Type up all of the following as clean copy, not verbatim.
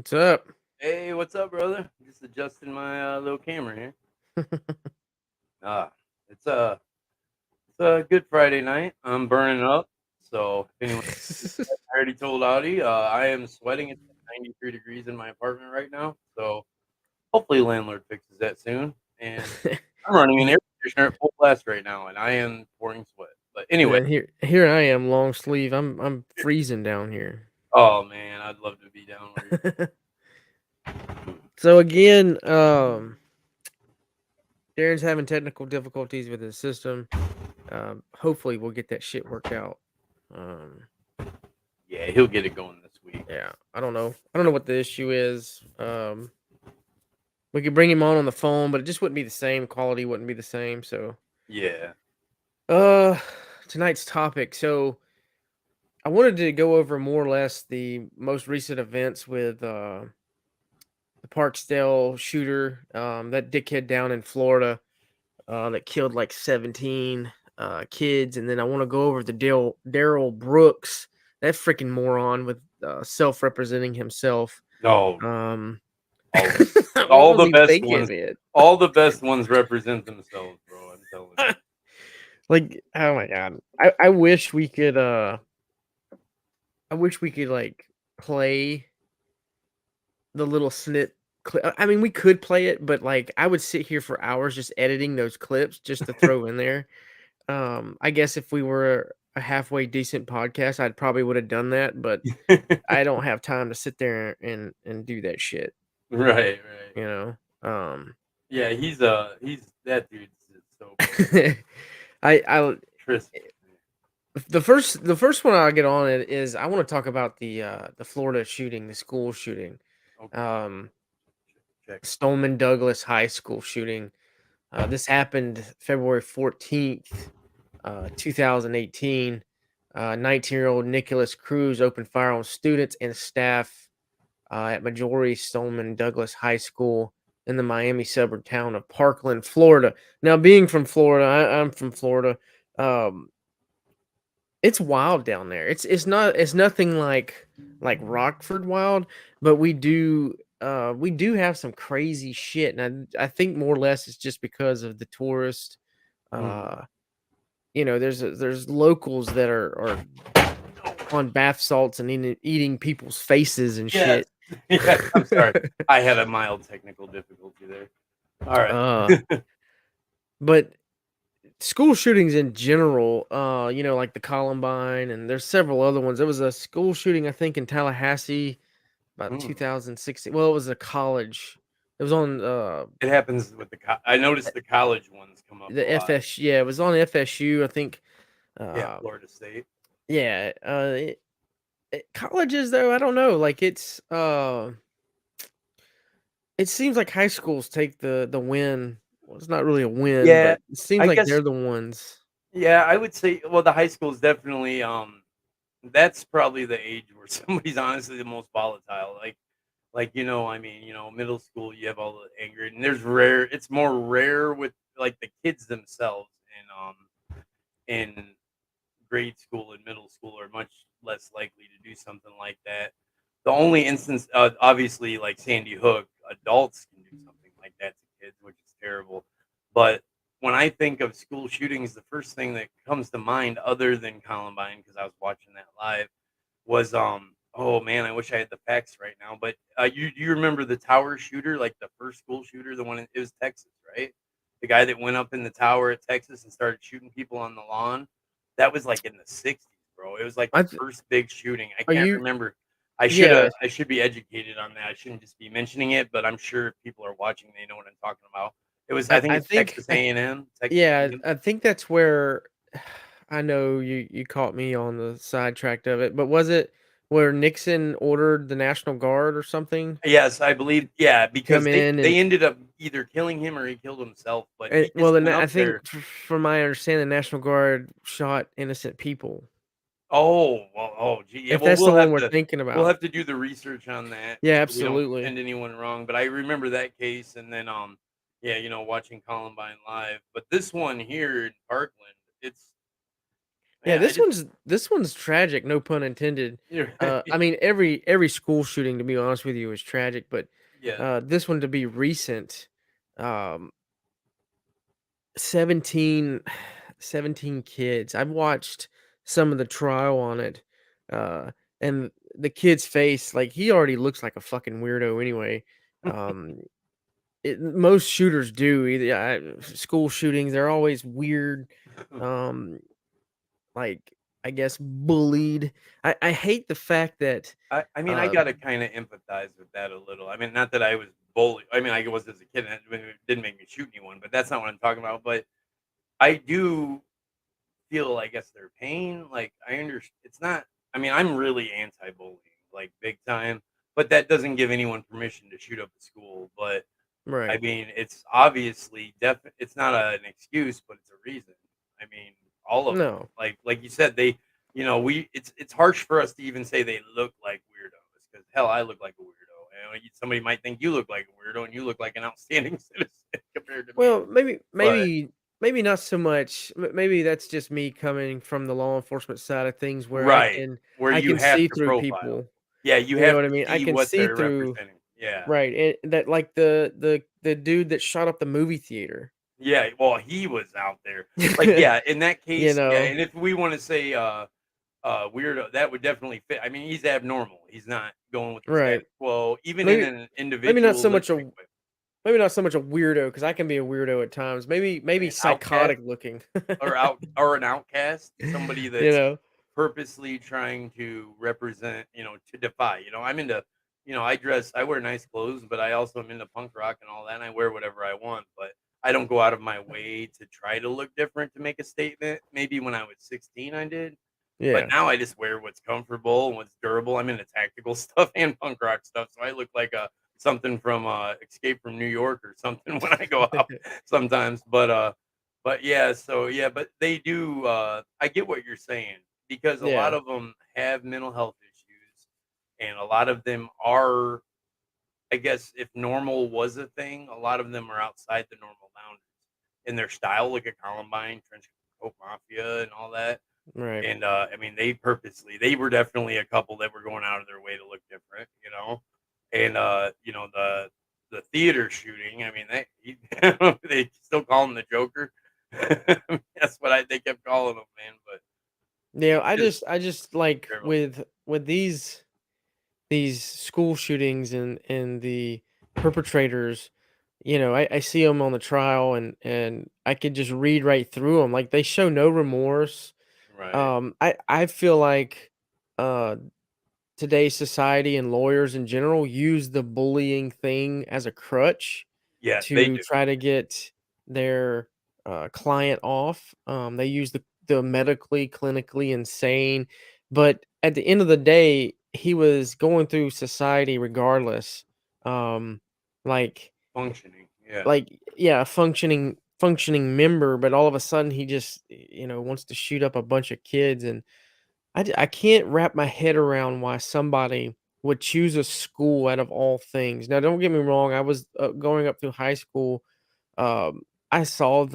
What's up? Hey, what's up, brother? Just adjusting my little camera here. Ah, it's a good Friday night. I'm burning up. So if anyone, I already told Audie, I am sweating. It's like 93 degrees in my apartment right now. So hopefully, landlord fixes that soon. And I'm running an Ye- air conditioner at full blast right now, and I am pouring sweat. But anyway, and here I am, long sleeve. I'm freezing down here. oh man, I'd love to be down where you're. So again, Darren's having technical difficulties with his system. Hopefully we'll get that shit worked out. Um, Yeah, he'll get it going this week. yeah, I don't know. I don't know what the issue is. We could bring him on the phone, but it just wouldn't be the same. Quality wouldn't be the same. So, Yeah. uh, tonight's topic. So I wanted to go over more or less the most recent events with the Parksdale shooter, that dickhead down in Florida, that killed like 17 kids, and then I want to go over the Darrell Brooks, that freaking moron with self-representing himself. No, Um, all what all was the he best thinking, ones, man? all the best ones represent themselves, bro. I'm telling you. Like, oh my god, I wish we could. I wish we could like play the little I mean, we could play it, but, like, I would sit here for hours just editing those clips just to throw in there. I guess if we were a halfway decent podcast, I'd probably would have done that, but I don't have time to sit there and do that shit, Right, right. you know? Um, Yeah, he's that dude's just so I crispy. the first one I'll get on it is I wanna talk about the Florida shooting, the school shooting, Okay, um, check it. Stoneman Douglas High School shooting. This happened February 14th, 2018. 19-year-old Nicholas Cruz opened fire on students and staff at Majority Stoneman Douglas High School in the Miami suburb town of Parkland, Florida. Now, being from Florida, I'm from Florida. Um, it's wild down there. It's nothing like Rockford wild, but we do have some crazy shit, and I think more or less it's just because of the tourist. Mhm. Uh, there's locals that are on bath salts and eating people's faces and Yes, shit. yes. I'm sorry. I had a mild technical difficulty there. All right. uh, but school shootings in general, like the Columbine, and there's several other ones. There was a school shooting, I think, in Tallahassee about Mm. 2016. Well, it was a college. It was on It happens with I noticed the college ones come up a the lot. FS. Yeah, it was on FSU. I think. Yeah, Uh, Florida State. yeah. Colleges though, I don't know. Like it seems like high schools take the win. Well, it's not really a win, Yeah, but it seems I like guess. they're the ones. Yeah, I would say. Well, the high school is definitely. That's probably the age where somebody's honestly the most volatile. Like I mean, middle school you have all the anger, and there's rare. It's more rare with like the kids themselves, in grade school and middle school are much less likely to do something like that. The only instance, obviously, like Sandy Hook, adults can do something like that to kids, which is terrible. But when I think of school shootings, the first thing that comes to mind, other than Columbine, because I was watching that live, was oh man, I wish I had the facts right now. But you remember the tower shooter, like the first school shooter, the one it was Texas, right? The guy that went up in the tower at Texas and started shooting people on the lawn. That was like in the '60s, bro. It was like the I th- first big shooting. I are can't you? remember. Yeah, I should be educated on that. I shouldn't just be mentioning it, but I'm sure if people are watching, they know what I'm talking about. It was, I think I it's think. Texas A&M, Texas Yeah, A&M. I think that's where I know you caught me on the sidetrack of it, but was it where Nixon ordered the National Guard or something Yes, I believe. Yeah, to come because they in they ended up either killing him or he killed himself. But and he well, just then went I up think there. from my understanding, the National Guard shot innocent people. Oh, well, oh, gee, yeah. If Well, that's the one we're thinking we'll about. have to do the research on that Yeah, so we don't absolutely. send anyone wrong. But I remember that case, and then yeah, watching Columbine live. But this one here in Parkland, it's Yeah, Yeah, I just this one's tragic, no pun intended. you're right. I mean, every school shooting, to be honest with you, is tragic, but Yes. this one to be recent, um, 17, 17 kids. I've watched some of the trial on it, uh, and the kid's face, like he already looks like a fucking weirdo anyway. Um, most shooters do either. School shootings, they're always weird. Um, like, I guess, bullied. I hate the fact that, I mean, I uh gotta kinda empathize with that a little. I mean, not that I was bullied. I mean, I was as a kid, and it didn't make me shoot anyone, but that's not what I'm talking about. But I do feel, I guess, their pain. Like, it's not. I mean, I'm really anti-bullying, like big time. But that doesn't give anyone permission to shoot up a school. But I right. mean, it's obviously it's not an excuse, but it's a reason. I mean, all of them, No. like you said, it's harsh for us to even say they look like weirdos because hell, I look like a weirdo. Somebody might think you look like a weirdo, and you look like an outstanding citizen compared to me. Well, maybe But maybe maybe not so much. Maybe that's just me coming from the law enforcement side of things where right, where I you can have see to through profile, people. yeah, you You know have what I to mean? I see can what see they're through. representing. Yeah, Right, and like the dude that shot up the movie theater. yeah. Well, he was out there. Like, yeah, in that You case, yeah. know? And if we want to say weirdo, that would definitely fit. I mean, he's abnormal. He's not going with the Right. status quo, even in Maybe an maybe not so much individualistic a way. maybe not so much a weirdo because I can be a weirdo at times. Maybe An outcast psychotic looking. or an outcast, somebody You that's know? purposely trying to represent, to defy. I'm into, I wear nice clothes, but I also am into punk rock and all that, and I wear whatever I want, but I don't go out of my way to try to look different to make a statement. Maybe when I was 16, I did. But Yeah. now I just wear what's comfortable and what's durable. I'm into tactical stuff and punk rock stuff, so I look like a something from Escape from New York or something when I go out sometimes. But yeah, so yeah, but they do. I get what you're saying because a lot Yeah. of them have mental health issues, and a lot of them are. I guess if normal was a thing, a lot of them are outside the normal boundaries in their style. Look at Columbine, Trench Coat Mafia, and all that. Right. And I mean, they were definitely a couple that were going out of their way to look different. And the theater shooting, I mean, they still call him the Joker. That's what they kept calling him, man. But Yeah, it's just I just like terrible. with these school shootings and the perpetrators, I see them on the trial and I could just read right through them. Like they show no remorse. Right. I feel like uh today's society and lawyers in general use the bullying thing as a crutch Yeah, they to do. try to get their client off. They use the medically, clinically insane, but at the end of the day, he was going through society regardless. Um, like, Functioning. Yeah. yeah, a functioning member, but all of a sudden he just wants to shoot up a bunch of kids, and I can't wrap my head around why somebody would choose a school out of all things. Now, don't get me wrong. I was going up through high school. Um, I saw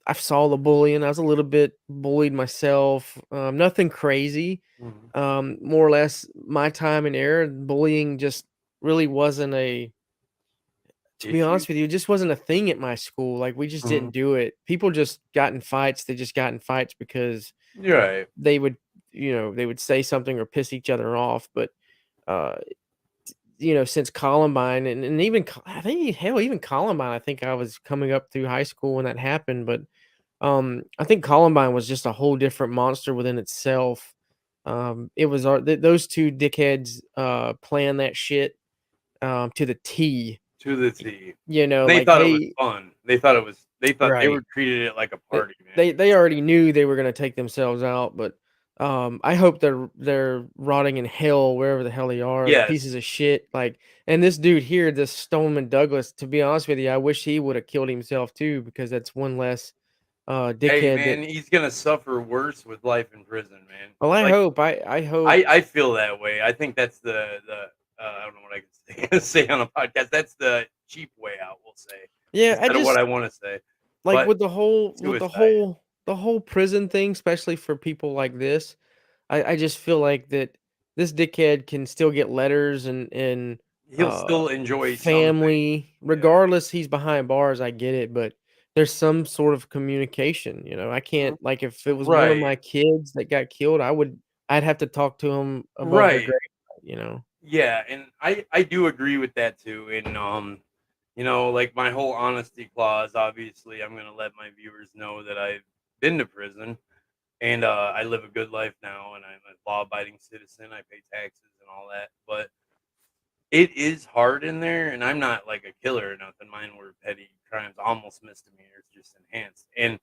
I saw the bullying. I was a little bit bullied myself. Nothing crazy. Mhm. More or less my time and era. Bullying just really wasn't a. To be Issue. honest with you, it just wasn't a thing at my school. Like we just Mhm. didn't do it. People just got in fights. They just got in fights because You're right. they would, they would say something or piss each other off. But uh, since Columbine and even I think hell even Columbine, I think I was coming up through high school when that happened. But I think Columbine was just a whole different monster within itself. It was those two dickheads planned that shit to the T. To the T. They Like thought it was they fun. They thought they were right. treated it like a They party, man. they already knew they were gonna take themselves out, but, I hope they're rotting in hell wherever the hell they are, the Yes. pieces of shit, like and this dude here, this Stoneman Douglas, to be honest with you, I wish he woulda killed himself too because that's one less, Hey, dickhead that man, he's gonna suffer worse with life in prison, man. well, Like, I hope I feel that way. I think that's I don't know what I can say say on a podcast. That's the cheap way out, we'll say, yeah, I instead of what just I wanna say. like, But with the whole suicide. the whole prison thing, especially for people like this, I just feel like that this dickhead can still get letters and, He'll uh, still enjoy something. family, Yeah. regardless he's behind bars, I get it, but there's some sort of communication, I Mhm. can't like, if it was one of Right. my kids that got killed, I'd have to talk to him above their Right. grave, you know? Yeah, and I do agree with that too. And like my whole honesty clause, obviously I'm gonna let my viewers know that I've been to prison and I live a good life now and I'm a law abiding citizen. I pay taxes and all that. But it is hard in there, and I'm not like a killer or nothing. Mine were petty crimes, almost misdemeanors, just enhanced. And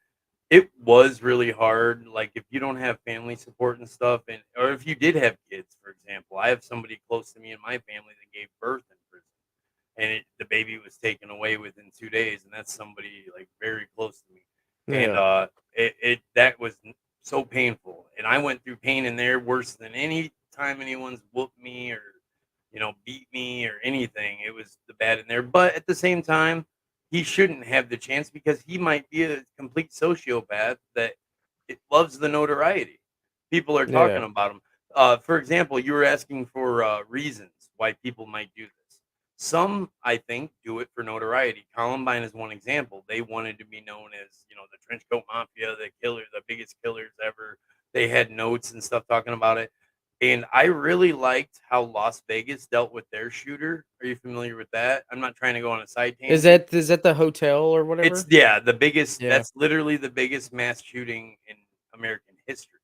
it was really hard, like, if you don't have family support and stuff, and or if you did have kids, for example. I have somebody close to me in my family that gave birth in prison, and the baby was taken away within 2 days, and that's somebody, like, very close to me, and, Yeah, that was n so painful, and I went through pain in there worse than any time anyone's whooped me or, beat me or anything. It was the bad in there, but at the same time, he shouldn't have the chance because he might be a complete sociopath that it loves the notoriety. People are yeah, talking about him. For example, you were asking for reasons why people might do this. Some, I think, do it for notoriety. Columbine is one example. They wanted to be known as, the trench coat mafia, the killer, the biggest killers ever. They had notes and stuff talking about it. And I really liked how Las Vegas dealt with their shooter. Are you familiar with that? I'm not trying to go on a side tangent. is that the hotel or It's whatever? yeah, the biggest Yeah, that's literally the biggest mass shooting in American history,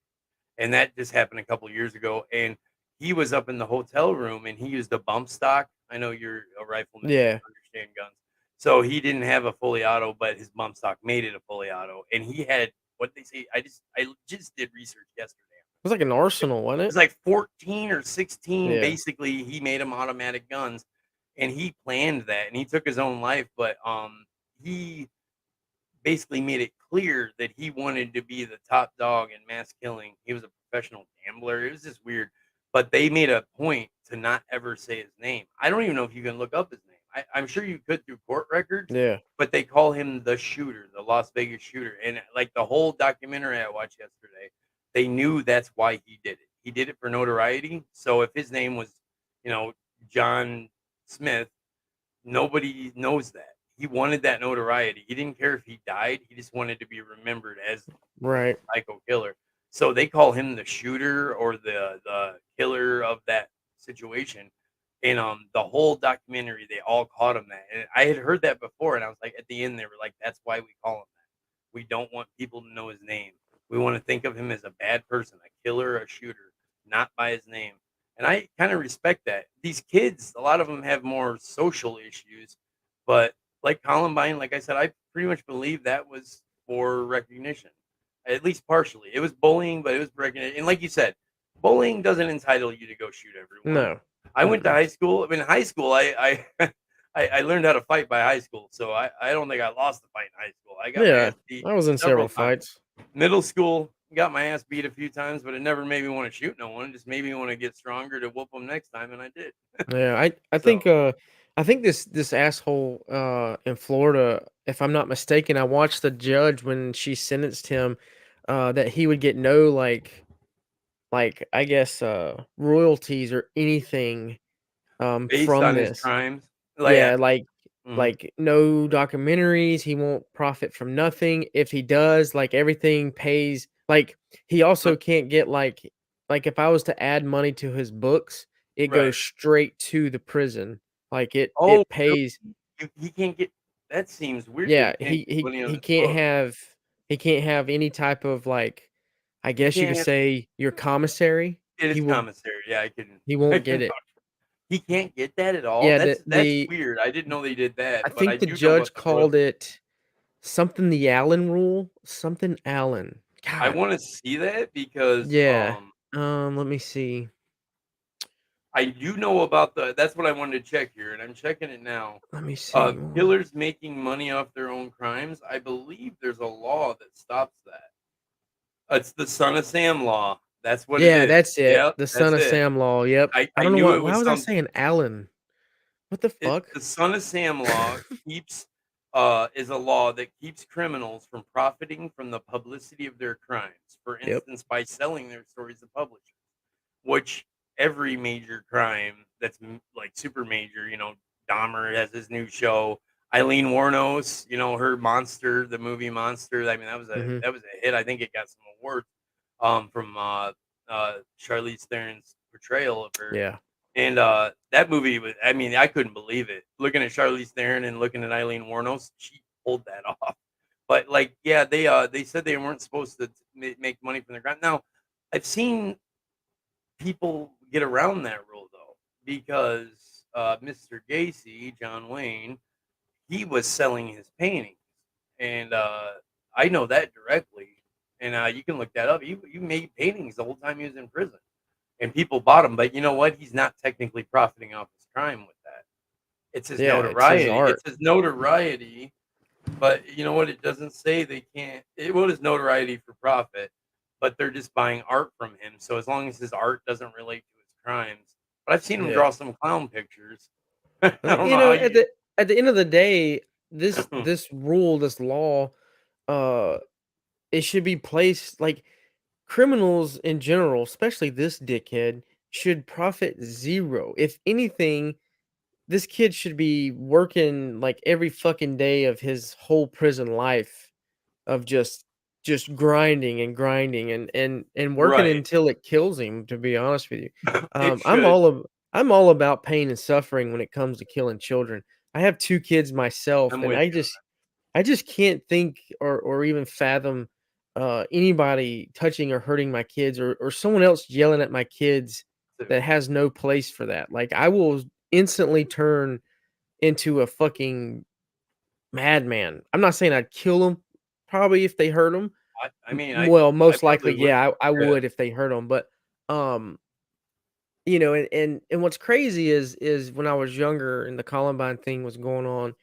and that just happened a couple years ago, and he was up in the hotel room, and he used a bump stock. I know you're a rifleman, you yeah, understand guns. So, he didn't have a fully auto, but his bump stock made it a fully auto, and he had what they say I just did research yesterday. it was like an It arsenal, wasn't was it? like 14 or 16, Yeah, basically, he made them automatic guns, and he planned that, and he took his own life, but, he basically made it clear that he wanted to be the top dog in mass killing. He was a professional gambler. It was just weird. But they made a point to not ever say his name. I don't even know if you can look up his name. I'm sure you could through court records, yeah, but they call him the shooter, the Las Vegas shooter. And like the whole documentary I watched yesterday, they knew that's why he did it. He did it for notoriety. So if his name was, you know, John Smith, nobody knows that. He wanted that notoriety. He didn't care if he died. He just wanted to be remembered as right, psycho killer. So they call him the shooter or the killer of that situation. And the whole documentary, they all called him that. And I had heard that before, and I was like, at the end, they were like, "That's why we call him that. We don't want people to know his name. We want to think of him as a bad person, a killer, a shooter, not by his name." And I kind of respect that. These kids, a lot of them have more social issues, but like Columbine, like I said, I pretty much believe that was for recognition, at least partially. It was bullying, but it was recognition. And like you said, bullying doesn't entitle you to go shoot everyone. no, I went to mm-mm. high school. I mean, high school, I learned how to fight by high school, so I don't think I lost the fight in high school. I got my Yeah, ass beat I was in several several times. fights. Middle school, got my ass beat a few times, but it never made me want to shoot no one. It just made me want to get stronger to whoop them next time, and I did. Yeah, So I think this asshole, in Florida, if I'm not mistaken, I watched the judge when she sentenced him, that he would get no, I guess, royalties or anything, based from on his this. crimes, like, yeah, Yeah, mhm. no documentaries, he won't profit from nothing. If he does, everything pays he also But can't get, if I was to add money to his books, it right. goes straight to the prison. Oh, It pays. really? He can't get that seems weird that he Yeah, can't get money on he his book. can't have any type of, I He guess you can't could have say your commissary. it is commissary, yeah, He I won't can get it. vouch for he can't get that at all? Yeah, That's weird, I didn't know they did that, I but I think the do know about judge the called royalties. it something the Allen rule, something Allen. I God, wanna see that because, yeah. Let me see. I do know about the that's what I wanted to check here, and I'm checking it now. Let me see. Killers making money off their own crimes, I believe there's a law that stops that. It's the Son of Sam law. That's what it Yeah, is. that's it. Yep, The Son that's of it. Sam law. Yep. I I don't know knew it why was was I something. saying Allen? What the It fuck? the Son of Sam law keeps is a law that keeps criminals from profiting from the publicity of their crimes. For Yep. instance, by selling their stories to publishers, which every major crime that's like super major, Dahmer has his new show. Eileen Wuornos, her Monster, the movie Monster. I mean, that was a Mhm. that was a hit. I think it got some awards from Charlize Theron's portrayal of her. Yeah. And that movie was, I mean, I couldn't believe it. Looking at Charlize Theron and looking at Eileen Wuornos, she pulled that off. But like, yeah, they said they weren't supposed to make money from their crime. Now, I've seen people get around that rule though, because Mr. Gacy, John Wayne, he was selling his paintings, and I know that directly. And you can look that up. He made paintings the whole time he was in prison, and people bought them. But you know what? He's not technically profiting off his crime with that. It's his Yeah, it's his notoriety. art. It's his notoriety. But you know what? It doesn't say they can't. It will his notoriety for profit, but they're just buying art from him. So as long as his art doesn't relate to his crimes, but I've seen him Yeah. draw some clown pictures. I I mean, don't know how you. at the end of the day, this rule, this law, uh, it should be placed like criminals in general, especially this dickhead, should profit zero. If anything, this kid should be working like every fucking day of his whole prison life of just grinding and grinding and working Right. until it kills him, to be honest with you. It I'm should. all of I'm all about pain and suffering when it comes to killing children. I have 2 kids myself, I'm and with you I just can't think or even fathom, anybody touching or hurting my kids or someone else yelling at my kids on that too. that has no place for that. Like, I will instantly turn into a fucking madman. I'm not saying I'd kill them, probably if they hurt them. I mean, Well, I most likely, probably would. yeah, I Yeah. would if they hurt them. But, um, and what's crazy is when I was younger and the Columbine thing was going on,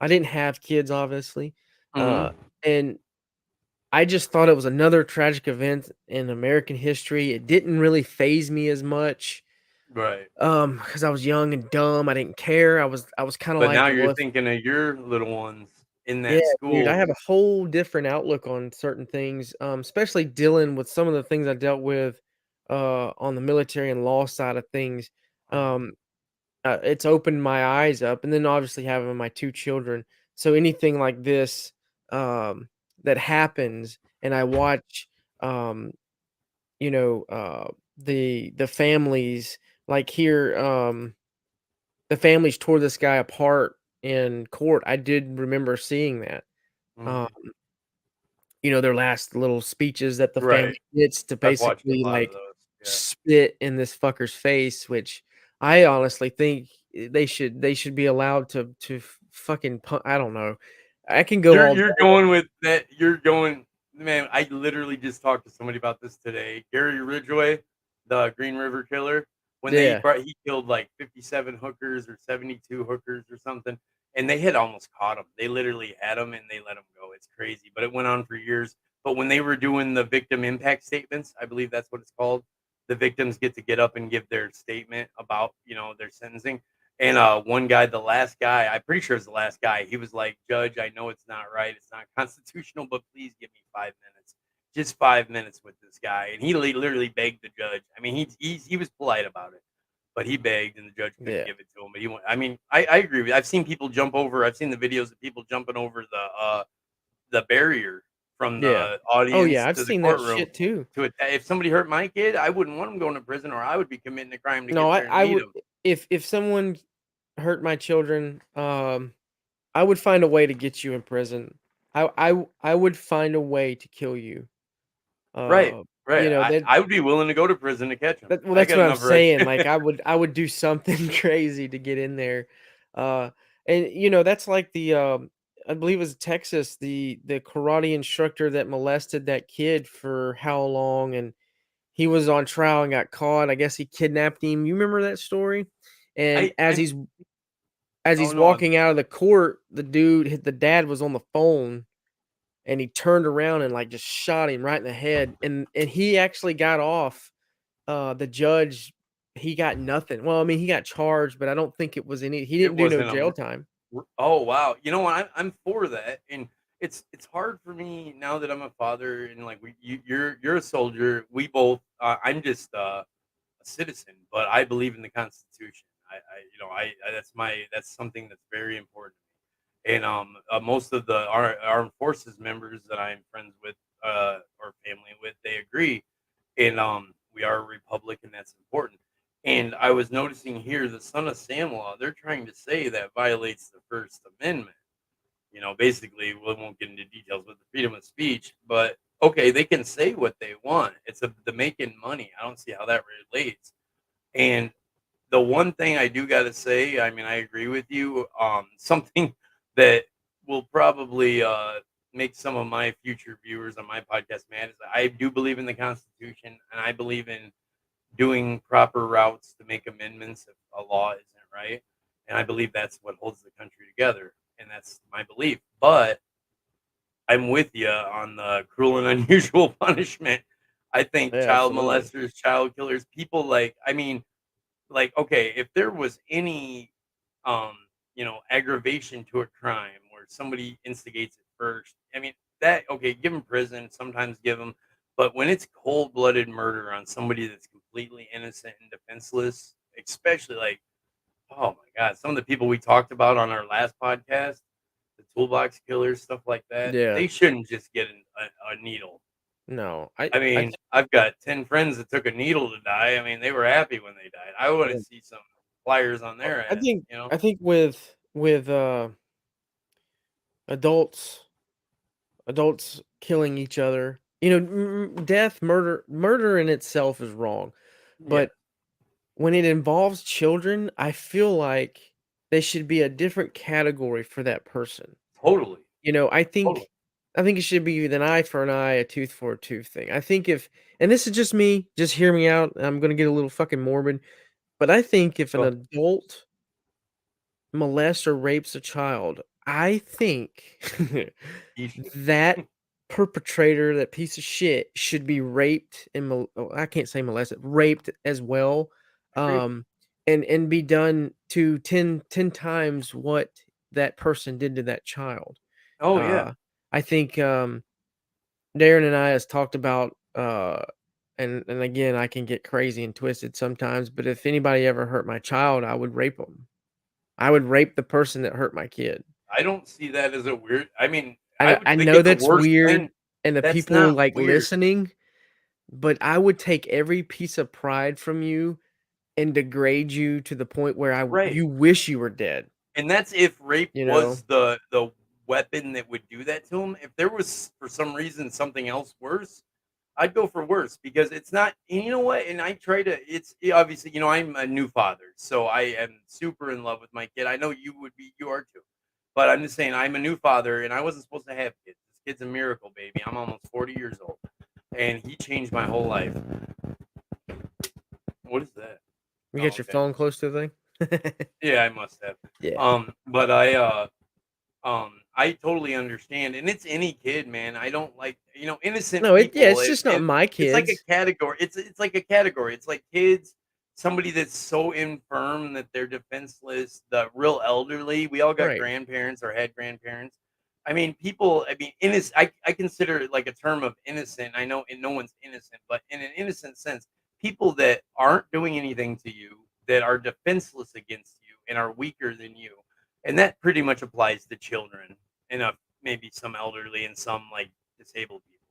I didn't have kids, obviously, Hmm. and I just thought it was another tragic event in American history. It didn't really phase me as much, Right. because I was young and dumb. I didn't care. I was kinda But like, now you're "Well, if" thinking of your little ones in Yeah, that dude, I school. have a whole different outlook on certain things, especially dealing with some of the things I dealt with, on the military and law side of things. Uh-huh. Um, it's opened my eyes up, and then obviously having my 2 children. So anything like this, that happens and I watch, um, you know, the families like here, the families tore this guy apart in court. I did remember seeing that. Um, Mhm. their last little speeches that the Right. family gets to I've watched a basically, lot of like, those. Yeah. spit in this fucker's face, which I honestly think they should be allowed to fucking I don't know. I can go You're all you're day. going with that. You're going, man. I literally just talked to somebody about this today. Gary Ridgway, the Green River Killer, when Yeah, he killed like 57 hookers or 72 hookers or something, and they had almost caught him. They literally had him and they let him go. It's crazy, but it went on for years. But when they were doing the victim impact statements, I believe that's what it's called. The victims get up and give their statement about their sentencing. And one guy, the last guy, I'm pretty sure it's the last guy. He was like, "Judge, I know it's not right, it's not constitutional, but please give me 5 minutes, just 5 minutes with this guy." And he literally begged the judge. I mean, he was polite about it, but he begged, and the judge couldn't yeah, give it to him. But he went. I mean, I agree with you. I've seen people jump over. I've seen the videos of people jumping over the barrier from yeah. the Oh, yeah, audience I've to the seen that courtroom shit too. to attack. If somebody hurt my kid, I wouldn't want him going to prison, or I would be committing a crime to No, get I there and I meet would him. if someone hurt my children, I would find a way to get you in prison. I would find a way to kill you. Right, right. That I would be willing to go to prison to catch him. well, I that's got what I'm enough red. saying, like, I would do something crazy to get in there, uh, and, that's like I believe it was Texas, the karate instructor that molested that kid for how long, and he was on trial and got caught. I guess he kidnapped him. You remember that story? And I as oh he's no, walking out of the court, the dad was on the phone, and he turned around and, like, just shot him right in the head, and he actually got off. The judge, he got nothing. Well, I mean, he got charged, but I don't think it was he it didn't do no wasn't a jail time. Oh, wow. You know what? I'm for that, and it's hard for me now that I'm a father and, like, you're a soldier. We both I'm just, a citizen, but I believe in the Constitution. That's something that's very important to me. And most of the armed forces members that I'm friends with, or family with, they agree. And we are a republic, and that's important. And I was noticing here the Son of Sam law. They're trying to say that violates the First Amendment. Basically, we won't get into details, but the freedom of speech. But okay, they can say what they want. It's the making money. I don't see how that relates. And the one thing I do gotta say, I mean, I agree with you, something that will probably, make some of my future viewers on my podcast mad is I do believe in the Constitution, and I believe in doing proper routes to make amendments if a law isn't right, and I believe that's what holds the country together, and that's my belief. But I'm with you on the cruel and unusual punishment. I think Yeah, child absolutely. molesters, child killers, people like, okay, if there was any, um, aggravation to a crime where somebody instigates it first, I mean, that okay, give them prison, sometimes give them, but when it's cold-blooded murder on somebody that's completely innocent and defenseless, especially like, oh my god, some of the people we talked about on our last podcast, the toolbox killers, stuff like that, Yeah. they shouldn't just get a needle. No, I I mean, I've got 10 friends that took a needle to die. I mean, they were happy when they died. I wanna see some flyers on their I ass, think you know? I think with adults adults killing each other, death, murder in itself is wrong. Yeah, But when it involves children, I feel like they should be a different category for that person. totally, You know, totally. I think it should be an eye for an eye, a tooth for a tooth thing. I think if and this is just me, just hear me out, I'm gonna get a little fucking morbid, but I think if an Go adult molests or rapes a child, I think he should. that perpetrator, that piece of shit, should be raped and I can't say molested, raped as well, Agreed. um, and be done to ten times what that person did to that child. Oh, yeah. Uh, I think, Darren and I has talked about, and again, I can get crazy and twisted sometimes, but if anybody ever hurt my child, I would rape them. I would rape the person that hurt my kid. I don't see that as a weird I mean, I would I think know it's a that's worse thing. weird, and the That's people, not like, weird. listening, but I would take every piece of pride from you and degrade you to the point where Right. you wish you were dead, And that's if rape you know? was the weapon that would do that to him. If there was, for some reason, something else worse, I'd go for worse because it's not. And you know what? And I try to. Obviously, I'm a new father, so I am super in love with my kid. I know you would be. You are too. But I'm just saying, I'm a new father, and I wasn't supposed to have kids. This kid's a miracle, baby. I'm almost 40 years old, and he changed my whole life. What is that? You get Oh, your okay. phone close to the thing? Yeah, I must have. Yeah. But I totally understand, and it's any kid, man. I don't like, innocent No, people. it's just not my It's like a kids. category. It's like a category. It's like kids, somebody that's so infirm that they're defenseless, the real elderly. We all got Right. grandparents or had grandparents. I mean, people. I mean, innocent. I consider it like a term of innocent. I know, and no one's innocent, but in an innocent sense, people that aren't doing anything to you, that are defenseless against you, and are weaker than you, and that pretty much applies to children and maybe some elderly and some like disabled people.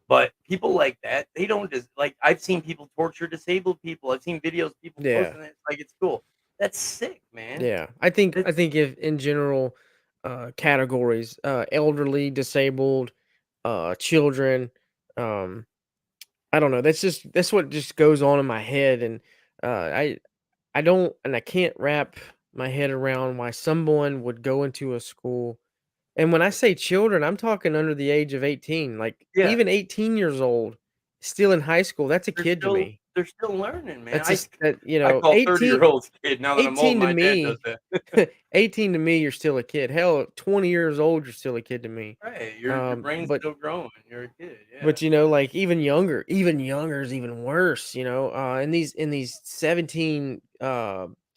But people like that, they don't just like I've seen people torture disabled people. I've seen videos people Yeah. posting it like it's cool. That's sick, man. Yeah. I That's think if in general, categories, elderly, disabled, children, um, I don't know, that's what just goes on in my head, and, I don't and I can't wrap my head around why someone would go into a school and when I say children, I'm talking under the age of 18, like, yeah. even 18 years old, still in high school, that's a They're kid to still me. they're still learning, man. That's just that, I call 18 30-year-olds kid now that I'm old. 18 to My dad does me that. 18 to me, you're still a kid. Hell, 20 years old, you're still a kid to me. Right. Your brain's But still growing. You're a kid. Yeah. but, like, even younger is even worse, and these 17,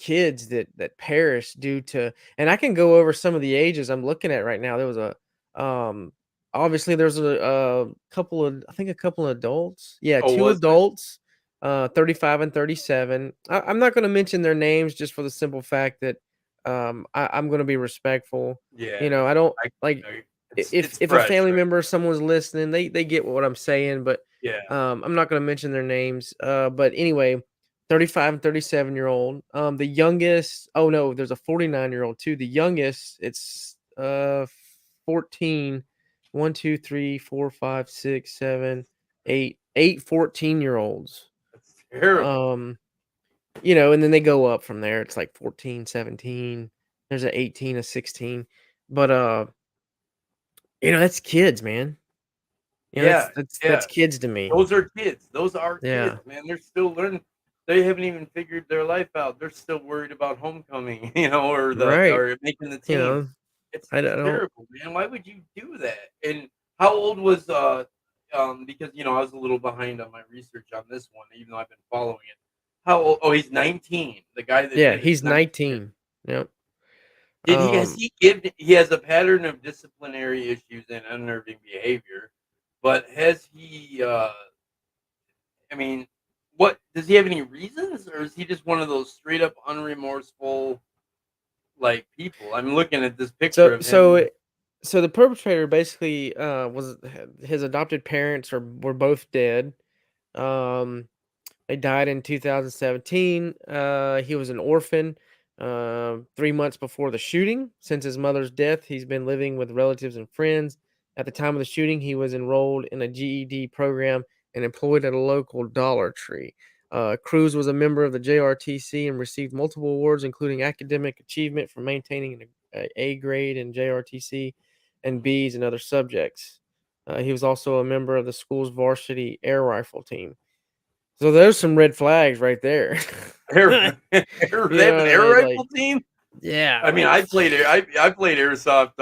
kids that perish due to, and I can go over some of the ages I'm looking at right now. There was um, obviously there's a couple of, I think a couple of adults. Yeah, Oh, 2 was there? adults, 35 and 37. I'm not gonna mention their names just for the simple fact that, I'm gonna be respectful. Yeah, You know, I don't I like, it's if a fresh, family right? member or someone's listening, they get what I'm saying, but, Yeah. I'm not gonna mention their names, but anyway, 35 and 37-year-old. The youngest, oh, no, there's a 49-year-old too. The youngest, it's, 14. 1, 2, 3, 4, 5, 6, 7, 8 14-year-olds. That's terrible. Um, and then they go up from there. It's like 14, 17. There's a 18, a 16. But, that's kids, man. That's Yeah, that's yeah. kids to me. Those are kids. Those are Yeah. kids, man. They're still learning. They haven't even figured their life out. They're still worried about homecoming, Right. or making the You team. know, It's I don't. terrible, man. Why would you do that? And how old was because I was a little behind on my research on this one, even though I've been following it. How old? Oh, he's 19. The guy that Yeah, did it is he's 19. 19. Yep. Did he has Um, he give he has a pattern of disciplinary issues and unnerving behavior, but has he I mean, what does he have any reasons, or is he just one of those straight up unremorseful like people? I'm looking at this picture so of so him. so the perpetrator basically, was his adopted parents were both dead. Um, They died in 2017. He was an orphan 3 months before the shooting. Since his mother's death, he's been living with relatives and friends. At the time of the shooting, he was enrolled in a GED program and employed at a local Dollar Tree. Cruz was a member of the JRTC and received multiple awards, including academic achievement for maintaining an A grade in JRTC and B's in other subjects. He was also a member of the school's varsity air rifle team. So there's some red flags right there. Air, You they have know an what I air mean? Like, rifle team. yeah, I mean, like, I played airsoft,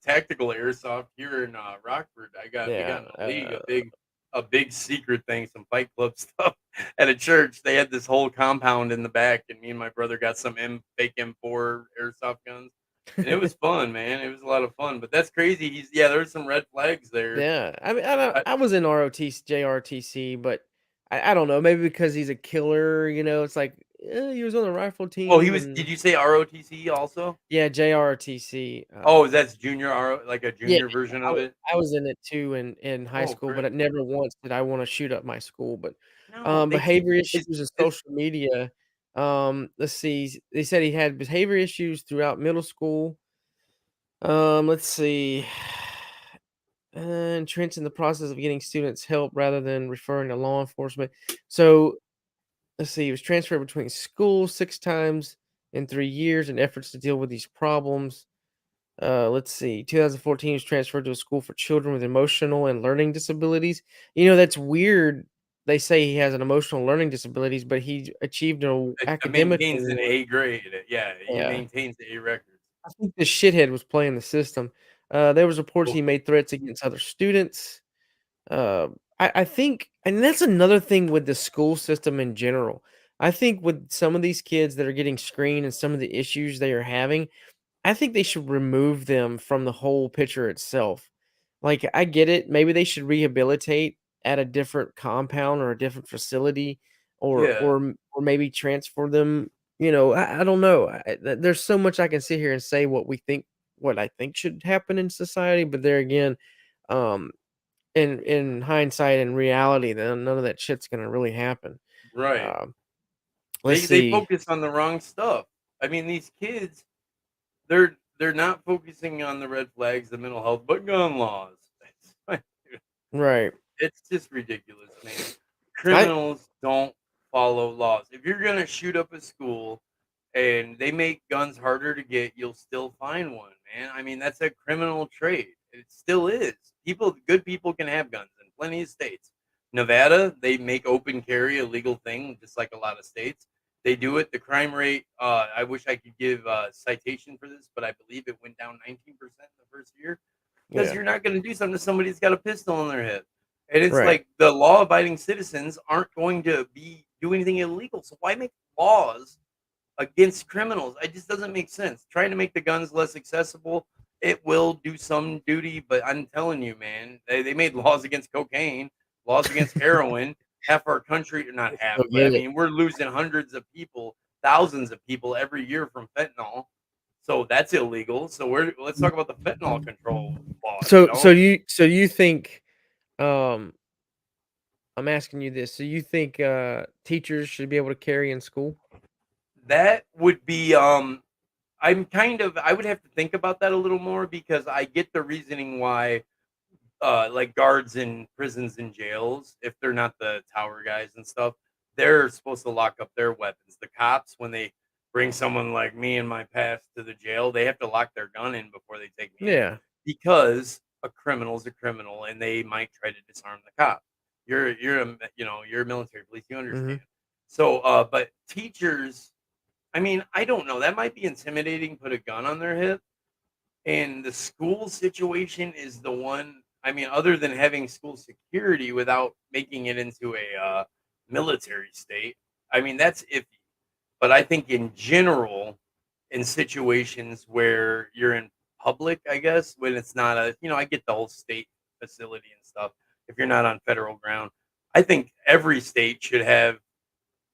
tactical airsoft here in Rockford. We got yeah, in the league a big secret thing, some Fight Club stuff at a church. They had this whole compound in the back, and me and my brother got some fake M4 airsoft guns, and it was fun, man. It was a lot of fun. But that's crazy. There's some red flags there. yeah. I mean, I don't. I, I was in ROT JRTC, but I don't know. Maybe because he's a killer. It's like, he was on the rifle oh, he team, was. Did and you say ROTC also? yeah, JRTC. Oh, that's junior like a Yeah, junior version I of was it. I was in it too in high Oh, school, but great. I never once did I wanna shoot up my school, but, No, they teach. behavior issues and It's social media, let's see, they said he had behavior issues throughout middle school. Let's see, entrenched in the process of getting students help rather than referring to law enforcement. So, let's see, he was transferred between schools 6 times in 3 years in efforts to deal with these problems. Let's see. 2014, he was transferred to a school for children with emotional and learning disabilities. That's weird. They say he has an emotional learning disabilities, but he achieved an It academic maintains an award. A grade. Yeah, he Yeah, maintains the A records. I think the shithead was playing the system. There was reports Oh, he made threats against other students. Uh, I think, and that's another thing with the school system in general. I think with some of these kids that are getting screened and some of the issues they are having, I think they should remove them from the whole picture itself. Like, I get it, maybe they should rehabilitate at a different compound or a different facility, yeah, or maybe transfer them, I don't know. There's so much I can sit here and say what I think should happen in society, but there again, um, in hindsight and reality, then none of that shit's gonna really happen. right. Um, let's They see. focus on the wrong stuff. I mean, these kids, they're not focusing on the red flags, the mental health, but gun laws. It's like, Right. it's just ridiculous, man. I Criminals don't follow laws. If you're gonna shoot up a school and they make guns harder to get, you'll still find one, man. I mean, that's a criminal trade. It still is. Good people can have guns in plenty of states. Nevada, they make open carry a legal thing, just like a lot of states. They do it. The crime rate, I wish I could give a citation for this, but I believe it went down 19% in the first year because Yeah, you're not going to do something to somebody that's got a pistol in their head. And it's right. like the law abiding citizens aren't going to do anything illegal. So why make laws against criminals. It just doesn't make sense. Trying to make the guns less accessible, it will do some duty, but I'm telling you, man, they made laws against cocaine, laws against heroin. Half our country, not half, Still but I get it. mean, we're losing hundreds of people, thousands of people every year from fentanyl. So that's illegal. So let's talk about the fentanyl control laws, you know? So you think, um I'm asking you this, so you think, teachers should be able to carry in school? That would be I would have to think about that a little more because I get the reasoning why like guards in prisons and jails, if they're not the tower guys and stuff, they're supposed to lock up their weapons. The cops, when they bring someone like me and my past to the jail, they have to lock their gun in before they take me in Yeah. because a criminal's a criminal and they might try to disarm the cop. You're a military police, you understand. Mhm. So but teachers, I mean, I don't know. That might be intimidating, put a gun on their hip, and the school situation is the one. I mean, other than having school security without making it into a military state, I mean, that's iffy. But I think in general, in situations where you're in public, I guess, when it's not I get the whole state facility and stuff. If you're not on federal ground, I think every state should have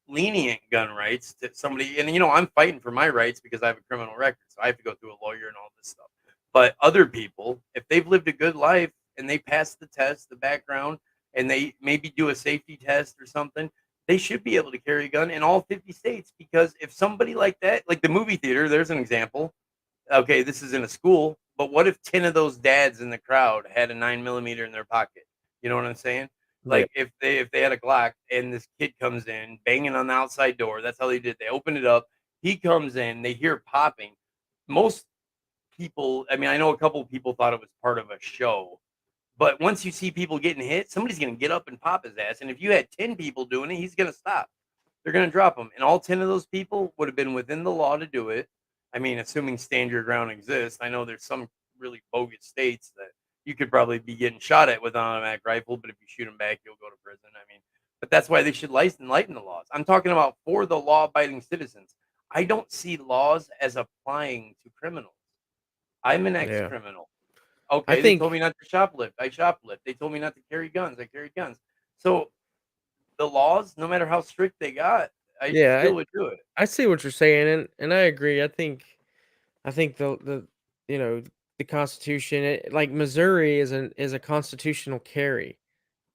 lenient gun rights to somebody. And I'm fighting for my rights because I have a criminal record, so I have to go through a lawyer and all this stuff. But other people, if they've lived a good life and they pass the test, the background, and they maybe do a safety test or something, they should be able to carry a gun in all 50 states. Because if somebody like that, like the movie theater, there's an example. Okay, this is in a school, but what if 10 of those dads in the crowd had a 9mm in their pocket? You know what I'm saying? Yeah. Like if they had a Glock and this kid comes in banging on the outside door, that's how they did. They open it up. He comes in. They hear popping. Most people, I mean, I know a couple of people thought it was part of a show, but once you see people getting hit, somebody's gonna get up and pop his ass. And if you had 10 people doing it, he's gonna stop. They're gonna drop him. And all 10 of those people would have been within the law to do it. I mean, assuming stand your ground exists. I know there's some really bogus states that you could probably be getting shot at with an automatic rifle, but if you shoot them back, you'll go to prison. I mean, but that's why they should lighten the laws. I'm talking about for the law abiding citizens. I don't see laws as applying to criminals. I'm an ex Yeah. criminal. I Okay, they told think me not to shoplift. I shoplift. They told me not to carry guns. I carry guns. So the laws, no matter how strict they got, I yeah, still would do it. I see what you're saying, and I agree. I think the you know, the Constitution, like, Missouri is a constitutional carry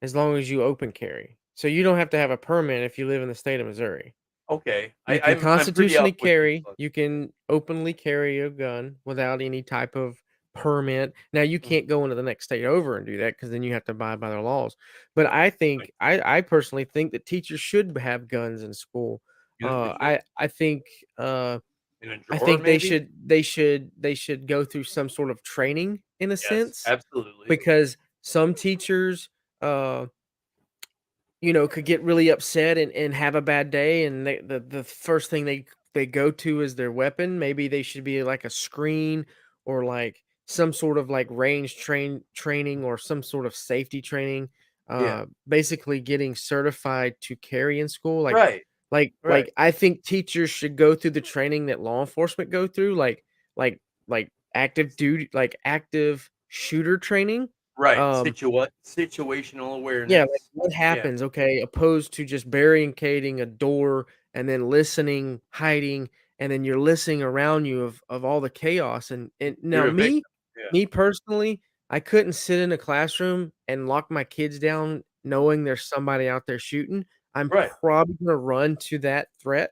as long as you open carry. So you don't have to have a permit if you live in the state of Missouri. Okay, You can I'm pretty constitutionally up with this carry, one. you can openly carry a gun without any type of permit. Now you Mhm, can't go into the next state over and do that because then you have to abide by their laws. But right. I personally think that teachers should have guns in school. You think they should? I think uh In a I drawer, think they maybe? should they should go through some sort of training in a Yes, sense absolutely. because some teachers could get really upset and have a bad day, and the first thing they go to is their weapon. Maybe they should be like a screen or like some sort of like range training or some sort of safety training. Yeah. Basically getting certified to carry in school. Like Right, like right, like I think teachers should go through the training that law enforcement go through, like active duty, like active shooter training. right. Um, Situational yeah, like, awareness. what Yeah, happens, okay, opposed to just barricading a door and then listening, hiding, and then you're listening around you of all the chaos, and now you're a me victim. Yeah, me personally, I couldn't sit in a classroom and lock my kids down knowing there's somebody out there shooting. I'm right, probably gonna run to that threat,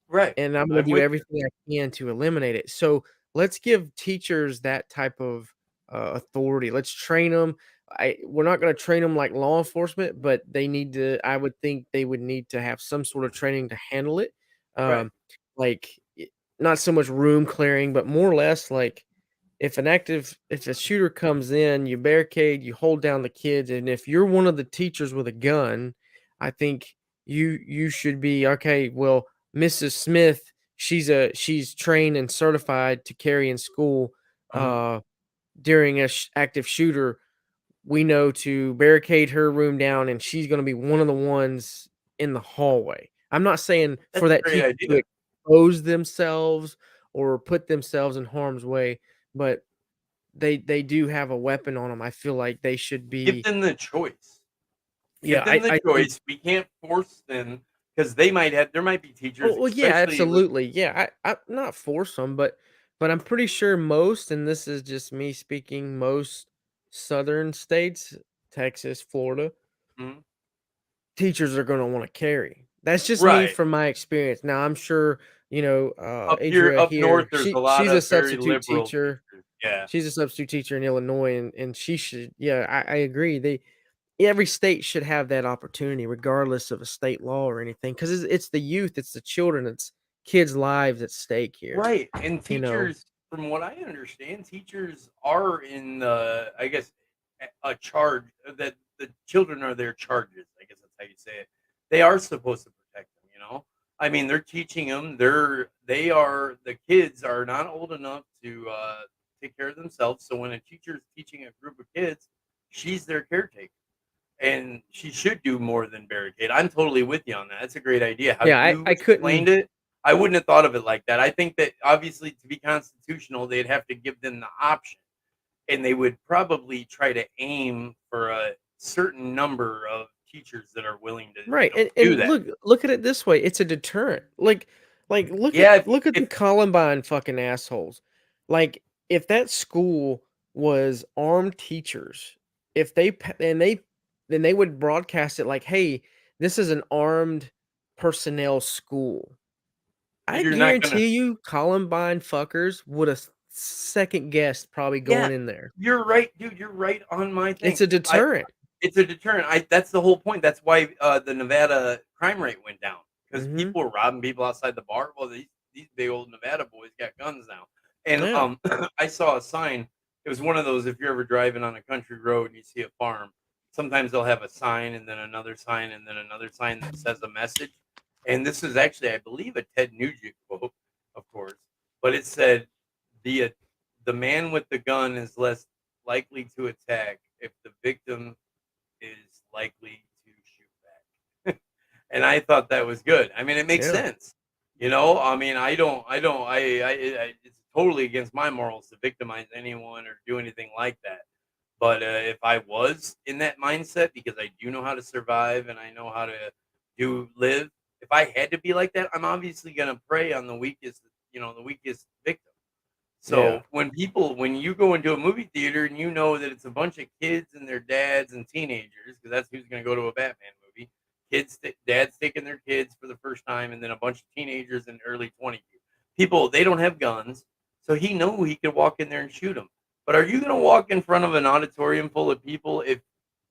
right. and I'm gonna I'm do with you. everything I can to eliminate it. So, let's give teachers that type of, authority. Let's train them. We're not gonna train them like law enforcement, but they need to I would think they would need to have some sort of training to handle it. Right. Um, like, not so much room clearing, but more or less like if a shooter comes in, you barricade, you hold down the kids, and if you're one of the teachers with a gun, I think you should be, "Okay, well, Mrs. Smith, she's trained and certified to carry in school, Uh-huh. uh, during a active shooter. We know to barricade her room down, and she's gonna be one of the ones in the hallway." I'm not saying That's for a that great teacher to idea. expose themselves or put themselves in harm's way, but they do have a weapon on them. I feel like they should Give be. them the choice. Yeah, Give them the I think. choice. We can't force them because they might have there might be teachers, Well, yeah, especially with absolutely. Yeah, I not force them, but I'm pretty sure most, and this is just me speaking, most southern states, Texas, Florida, mhm. teachers are gonna wanna carry. That's just me Right. from my experience. Now, I'm sure, Adria Up north, here, there's a lot she's a of very substitute liberal teacher. teachers. Yeah. She's a substitute teacher in Illinois, and she should, yeah, I agree. Every state should have that opportunity regardless of a state law or anything, 'cause it's the youth, it's the children, it's kids' lives at stake here, Right, and you know? teachers, from what I understand, teachers are in the, I guess, a charge that the children are their charges. I guess that's how you say it. They are supposed to protect them. I mean, they're teaching them. The kids are not old enough to take care of themselves. So when a teacher is teaching a group of kids, she's their caretaker. And she should do more than barricade. I'm totally with you on that. That's a great idea. How Yeah, you I explained couldn't. it, I wouldn't have thought of it like that. I think that obviously to be constitutional, they'd have to give them the option, and they would probably try to aim for a certain number of teachers that are willing to, Right, do and that. look at it this way, it's a deterrent. Like, Yeah, look at the if Columbine fucking assholes. Like, if that school was armed teachers, if they pa and they then they would broadcast it like, "Hey, this is an armed personnel school." I you're not gonna guarantee you Columbine fuckers would have second guessed probably Yeah, going in there. you're right, dude, you're right on my It's thing. a I deterrent. It's a deterrent. That's the whole point. That's why, the Nevada crime rate went down because Mhm. people were robbing people outside the bar. Well, these big old Nevada boys got guns now. And, Yeah. I saw a sign. It was one of those, if you're ever driving on a country road and you see a farm, sometimes they'll have a sign and then another sign and then another sign that says a message. And this is actually, I believe, a Ted Nugent quote, of course, but it said, "The, uh, the man with the gun is less likely to attack if the victim is likely to shoot back." And I thought that was good. I mean, it makes Yeah. sense. I mean, it's totally against my morals to victimize anyone or do anything like that. But if I was in that mindset, because I do know how to survive and I know how to do live, if I had to be like that, I'm obviously going to prey on the weakest victim. Yeah. So when you go into a movie theater and you know that it's a bunch of kids and their dads and teenagers, because that's who's going to go to a Batman movie, dads taking their kids for the first time, and then a bunch of teenagers in early 20s. People, they don't have guns, so he knew he could walk in there and shoot them. But are you going to walk in front of an auditorium full of people if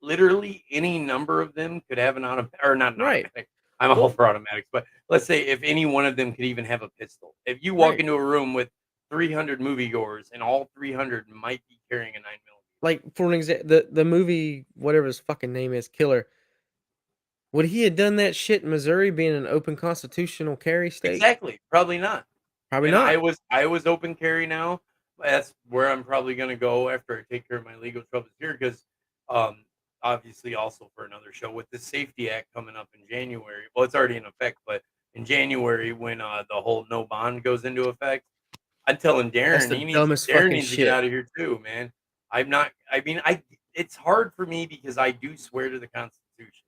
literally any number of them could have an automatic, or not an Right. automatic? I'm all Well, for automatics, but let's say if any one of them could even have a pistol. If you walk right. into a room with 300 moviegoers, and all 300 might be carrying a 9 millimeter. Like, for an example, the movie, whatever his fucking name is, Killer, would he have done that shit in Missouri being an open constitutional carry state? Exactly, probably not. Probably And I not. was I was open carry now. That's where I'm probably gonna go after I take care of my legal troubles here, because um, obviously also for another show with the Safety Act coming up in January. Well, it's already in effect, but in January when the whole no bond goes into effect, I'm telling That's Darren the dumbest Darren fucking needs to get shit. out of here too, man. I'm not. I mean, I it's hard for me because I do swear to the Constitution.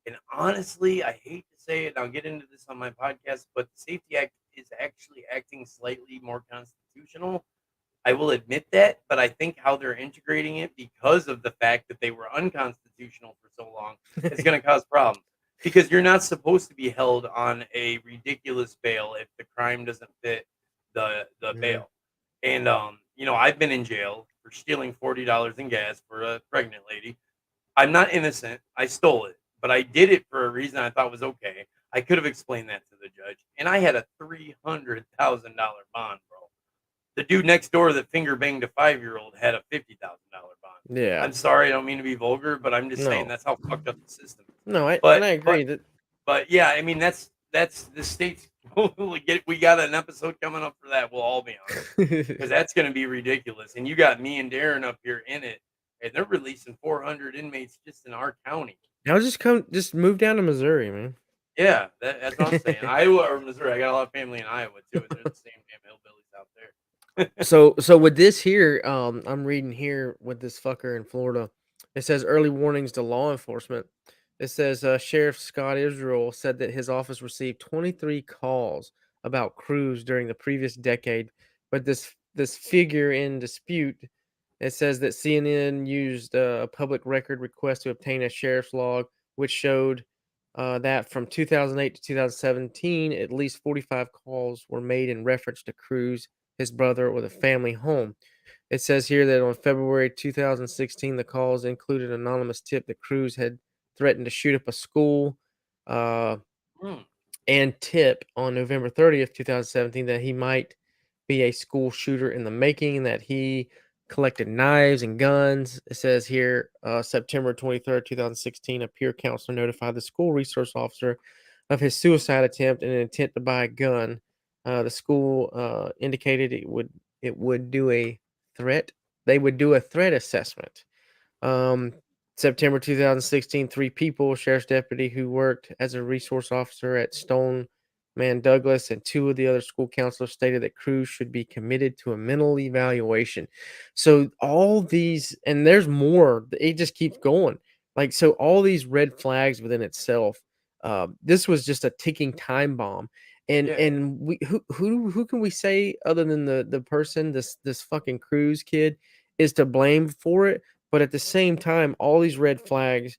And honestly, I hate to say it, and I'll get into this on my podcast, but the Safety Act is actually acting slightly more constitutional. I will admit that, but I think how they're integrating it, because of the fact that they were unconstitutional for so long, is going to cause problems. Because you're not supposed to be held on a ridiculous bail if the crime doesn't fit the Mhm. bail. And I've been in jail for stealing $40 in gas for a pregnant lady. I'm not innocent. I stole it, but I did it for a reason I thought was okay. I could have explained that to the judge, and I had a $300,000 bond, bro. The dude next door that finger banged a 5-year-old had a $50,000 bond. Yeah. I'm sorry, I don't mean to be vulgar, but I'm just saying No. that's how fucked up the system is. No, But I but agree that. but yeah, I mean that's the state's. We got an episode coming up for that. We'll all be on it because that's going to be ridiculous. And you got me and Darren up here in it, and they're releasing 400 inmates just in our county. Just move down to Missouri, man. Yeah, that's what I'm saying. Iowa or Missouri. I got a lot of family in Iowa too, and they're the same damn hillbillies out there. So with this here, I'm reading here with this fucker in Florida. It says early warnings to law enforcement. It says Sheriff Scott Israel said that his office received 23 calls about crews during the previous decade, but this figure in dispute. It says that CNN used a public record request to obtain a sheriff's log, which showed that from 2008 to 2017, at least 45 calls were made in reference to crews, his brother, or the family home. It says here that on February 2016, the calls included an anonymous tip that Cruz had threatened to shoot up a school, uh, Hmm, and tip on November 30th, 2017, that he might be a school shooter in the making and that he collected knives and guns. It says here, September 23rd, 2016, a peer counselor notified the school resource officer of his suicide attempt and an intent to buy a gun. The school indicated it would do a threat. They would do a threat assessment. um, September 2016, three people, sheriff's deputy who worked as a resource officer at Stoneman Douglas, and two of the other school counselors stated that crews should be committed to a mental evaluation. So all these, and there's more. It just keeps going. Like so, all these red flags within itself. This was just a ticking time bomb, and yeah, and we who can we say other than the person this fucking Cruz kid is to blame for it? But at the same time, all these red flags,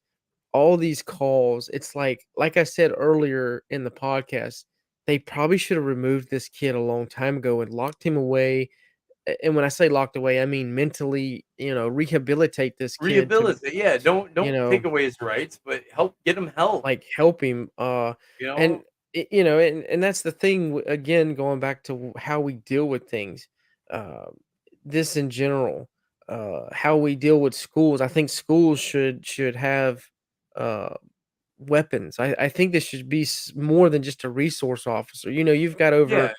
all these calls, it's like I said earlier in the podcast, they probably should have removed this kid a long time ago and locked him away. And when I say locked away, I mean mentally, rehabilitate this kid to, rehabilitate. Yeah, you don't know, take away his rights, but get him help. like help him. You And know, and that's the thing. Again, going back to how we deal with things, uh, this in general, how we deal with schools. I think schools should have uh, weapons. I think this should be more than just a resource officer. You've got over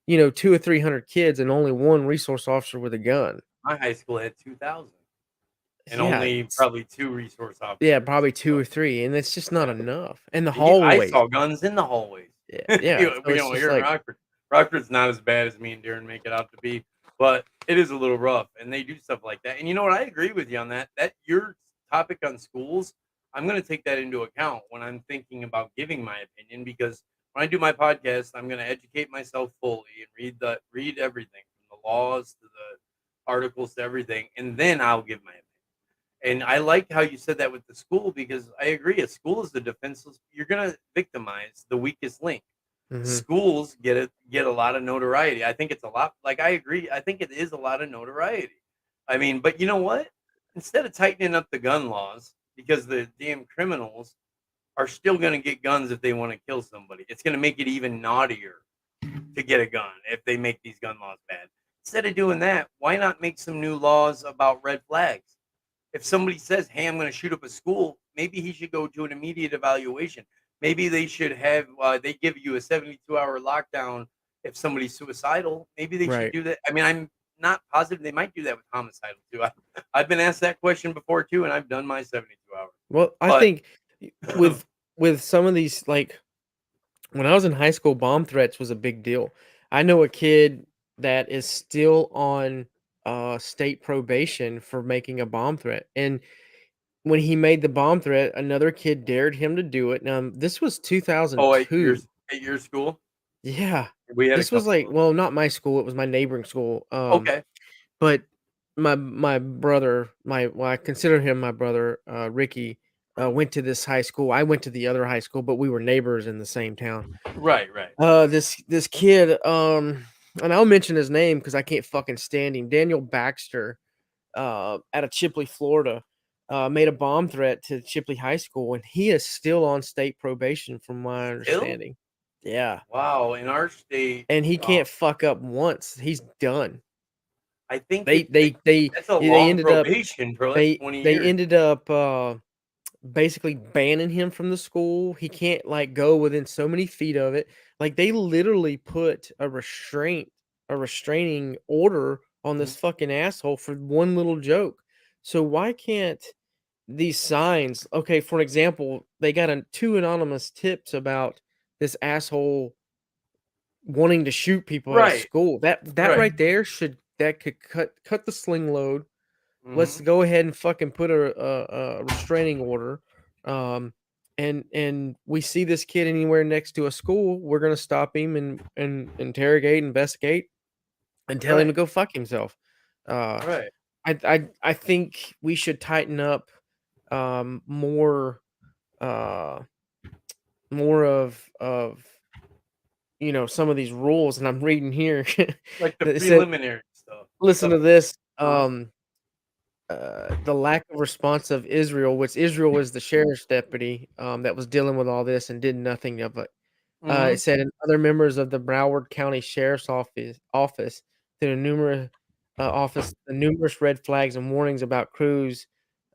yeah. 200 or 300 kids and only one resource officer with a gun. My high school had 2,000 and Yeah, only probably two resource yeah, officers. probably two So or three, and it's just not yeah, enough. And the I hallways. saw guns in the hallways. Yeah, yeah. So it's just Here in like, Rockford. Rockford's not as bad as me and Darren make it out to be, but it is a little rough, and they do stuff like that. And you know what? I agree with you on that. That your topic on schools, I'm going to take that into account when I'm thinking about giving my opinion because when I do my podcast, I'm going to educate myself fully and read everything from the laws to the articles to everything, and then I'll give my opinion. And I like how you said that with the school because I agree. A school is the defenseless. You're going to victimize the weakest link. mhm, Schools get a lot of notoriety. I think it's a lot. Like I agree. I think it is a lot of notoriety. I mean, but you know what? Instead of tightening up the gun laws, because the damn criminals are still going to get guns if they want to kill somebody, it's going to make it even naughtier to get a gun if they make these gun laws bad. Instead of doing that, why not make some new laws about red flags? If somebody says, "Hey, I'm going to shoot up a school," maybe he should go to an immediate evaluation. Maybe they should have they give you a 72-hour lockdown if somebody's suicidal. Maybe they should right. do that. I mean, I'm not positive they might do that with homicidal too. I've been asked that question before too, and I've done my 72 hours. Well, I But think with some of these, like when I was in high school, bomb threats was a big deal. I know a kid that is still on state probation for making a bomb threat. And when he made the bomb threat, another kid dared him to do it. Now, this was oh, 2002. at your school, Yeah. we had a This was couple of like, those. well, not my school, it was my neighboring school. Okay, But my brother, I consider him my brother, Ricky, went to this high school. I went to the other high school, but we were neighbors in the same town. right, right. This kid, and I'll mention his name because I can't fucking stand him. Daniel Baxter, out of Chipley, Florida, made a bomb threat to Chipley High School, and he is still on state probation, from my Still, understanding. Yeah, wow. In our state, and he can't fuck up once. He's done. I think They it they they that's a they long ended up probation, bro. That's they 20 they years. ended up basically banning him from the school. He can't like go within so many feet of it. Like they literally put a restraining order on Mhm. this fucking asshole for one little joke. So why can't these signs, okay, for example, they got two anonymous tips about this asshole wanting to shoot people at a Right. school. That Right. right there that could cut the sling load. Let's Mhm. go ahead and fucking put a restraining order. Um, and we see this kid anywhere next to a school, we're gonna stop him and interrogate, investigate, and tell him to Right. go fuck himself. Uh, Right. I think we should tighten up more uh more of some of these rules, and I'm reading here Like the that it said, preliminary stuff. listen Stuff to this. uh The lack of response of Israel, which Israel was the sheriff's deputy that was dealing with all this and did nothing of it. It Mhm. said, and other members of the Broward County Sheriff's Office through the numerous red flags and warnings about Cruz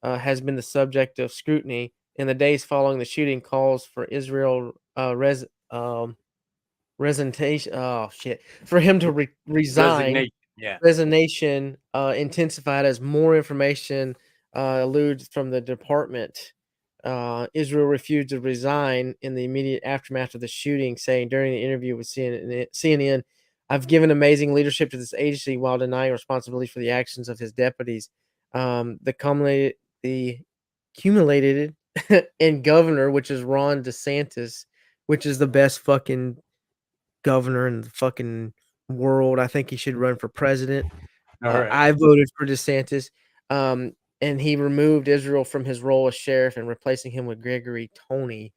has been the subject of scrutiny in the days following the shooting. Calls for Israel resignation. Oh shit, for him to resign. Resignation. Yeah. Resignation intensified as more information eludes from the department. Israel refused to resign in the immediate aftermath of the shooting, saying during the interview with CNN, "I've given amazing leadership to this agency while denying responsibility for the actions of his deputies." The accumulated and governor, which is Ron DeSantis, which is the best fucking governor in the fucking world. I think he should run for president. Alright. I voted for DeSantis, and he removed Israel from his role as sheriff and replacing him with Gregory Tony.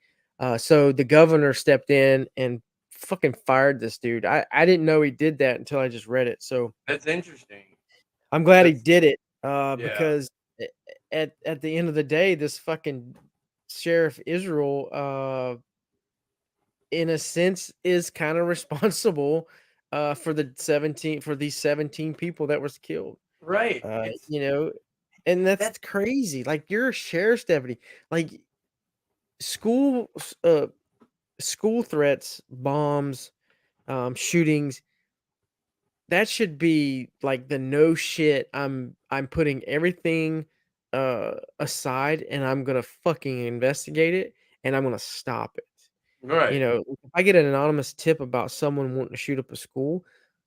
So the governor stepped in and fucking fired this dude. I didn't know he did that until I just read it. So That's interesting. I'm glad he That's did it yeah. because at the end of the day, this fucking sheriff Israel, in a sense, is kind of responsible for these 17 people that was killed. Right. Uh, you know, and that's That's crazy. Like, you're a sheriff's deputy. Like, school s school threats, bombs, shootings, that should be, like, the no shit, I'm putting everything, aside, and I'm gonna fucking investigate it, and I'm gonna stop it. right. If I get an anonymous tip about someone wanting to shoot up a school,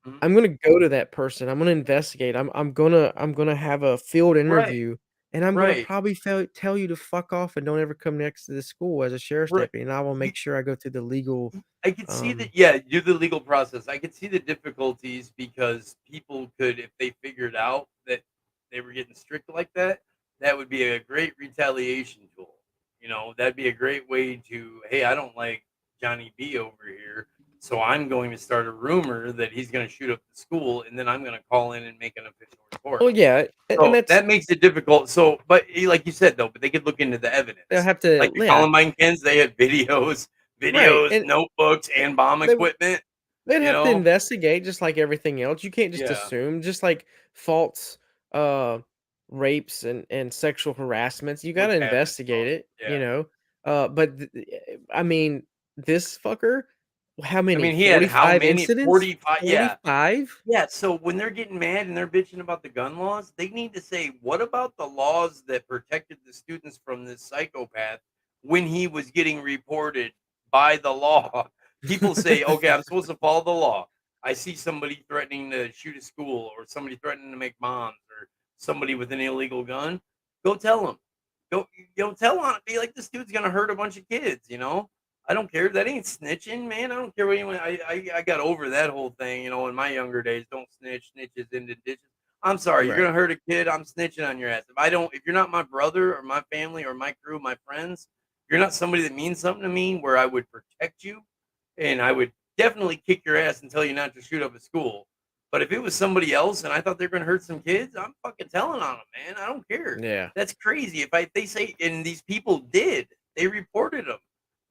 Mhm. I'm gonna go to that person. I'm gonna investigate. I'm gonna have a field Right. interview, and I'm gonna Right. probably tell you to fuck off and don't ever come next to the school as a sheriff's Right. deputy, and I will You make sure I go through the legal, I could see um that yeah, do the legal process. I could see the difficulties because people could if they figured out that they were getting strict like that, that would be a great retaliation tool. That'd be a great way to, "Hey, I don't like Johnny B over here, so I'm going to start a rumor that he's gonna shoot up the school, and then I'm gonna call in and make an official report." well, yeah, and So, that's that makes it difficult. So but, like you said, though, but they could look into the they'll evidence. have to, Like the yeah, Columbine kids, they had right, videos, and notebooks, and bomb they equipment, they'd you have to know? investigate just like everything else. You can't just Yeah, assume, just like false, uh, rapes and sexual harassments. You gotta which happens investigate it, yeah. but I mean, this fucker, how I many? mean, he had how 45 many? incidents? 45 yeah. 45? Yeah, so when they're getting mad and they're bitching about the gun laws, they need to say, "What about the laws that protected the students from this psychopath when he was getting reported by the law?" People say, "Okay, I'm supposed to follow the law. I see somebody threatening to shoot a school or somebody threatening to make bombs or somebody with an illegal gun. Go tell them. Go tell on it. Be like, this dude's gonna hurt a bunch of kids. I don't care. That ain't snitching, man. I don't care what anyone. I got over that whole thing. In my younger days, don't snitch. Snitches into ditches. I'm sorry, you're Right. gonna hurt a kid. I'm snitching on your ass. If you're not my brother or my family or my crew, my friends, you're not somebody that means something to me. Where I would protect you, and I would definitely kick your ass and tell you not to shoot up a school. But if it was somebody else and I thought they're gonna hurt some kids, I'm fucking telling on them, man. I don't care. Yeah. That's crazy. If they say, and these people did, they reported them.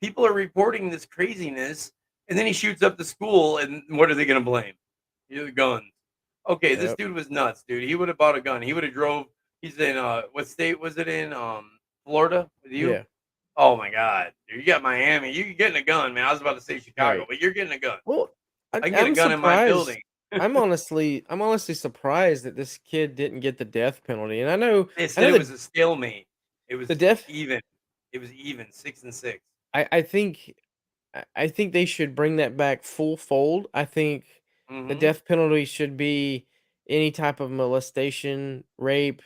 People are reporting this craziness, and then he shoots up the school, and what are they gonna blame? The guns. Okay, this Yep. dude was nuts, dude. He would have bought a gun. He would have drove. He's in what state was it in? Florida with you? Yeah. Oh my god, dude, you got Miami. You getting a gun, man. I was about to say Chicago, Right. but you're getting a gun. Well, I can get a I'm gun in my surprised. building. I'm honestly surprised that this kid didn't get the death penalty. And I know They I said know it was that a stalemate. It the was death even. It was even 6 and 6. I think I think they should bring that back full fold. I think the Mhm. death penalty should be any type of molestation, rape,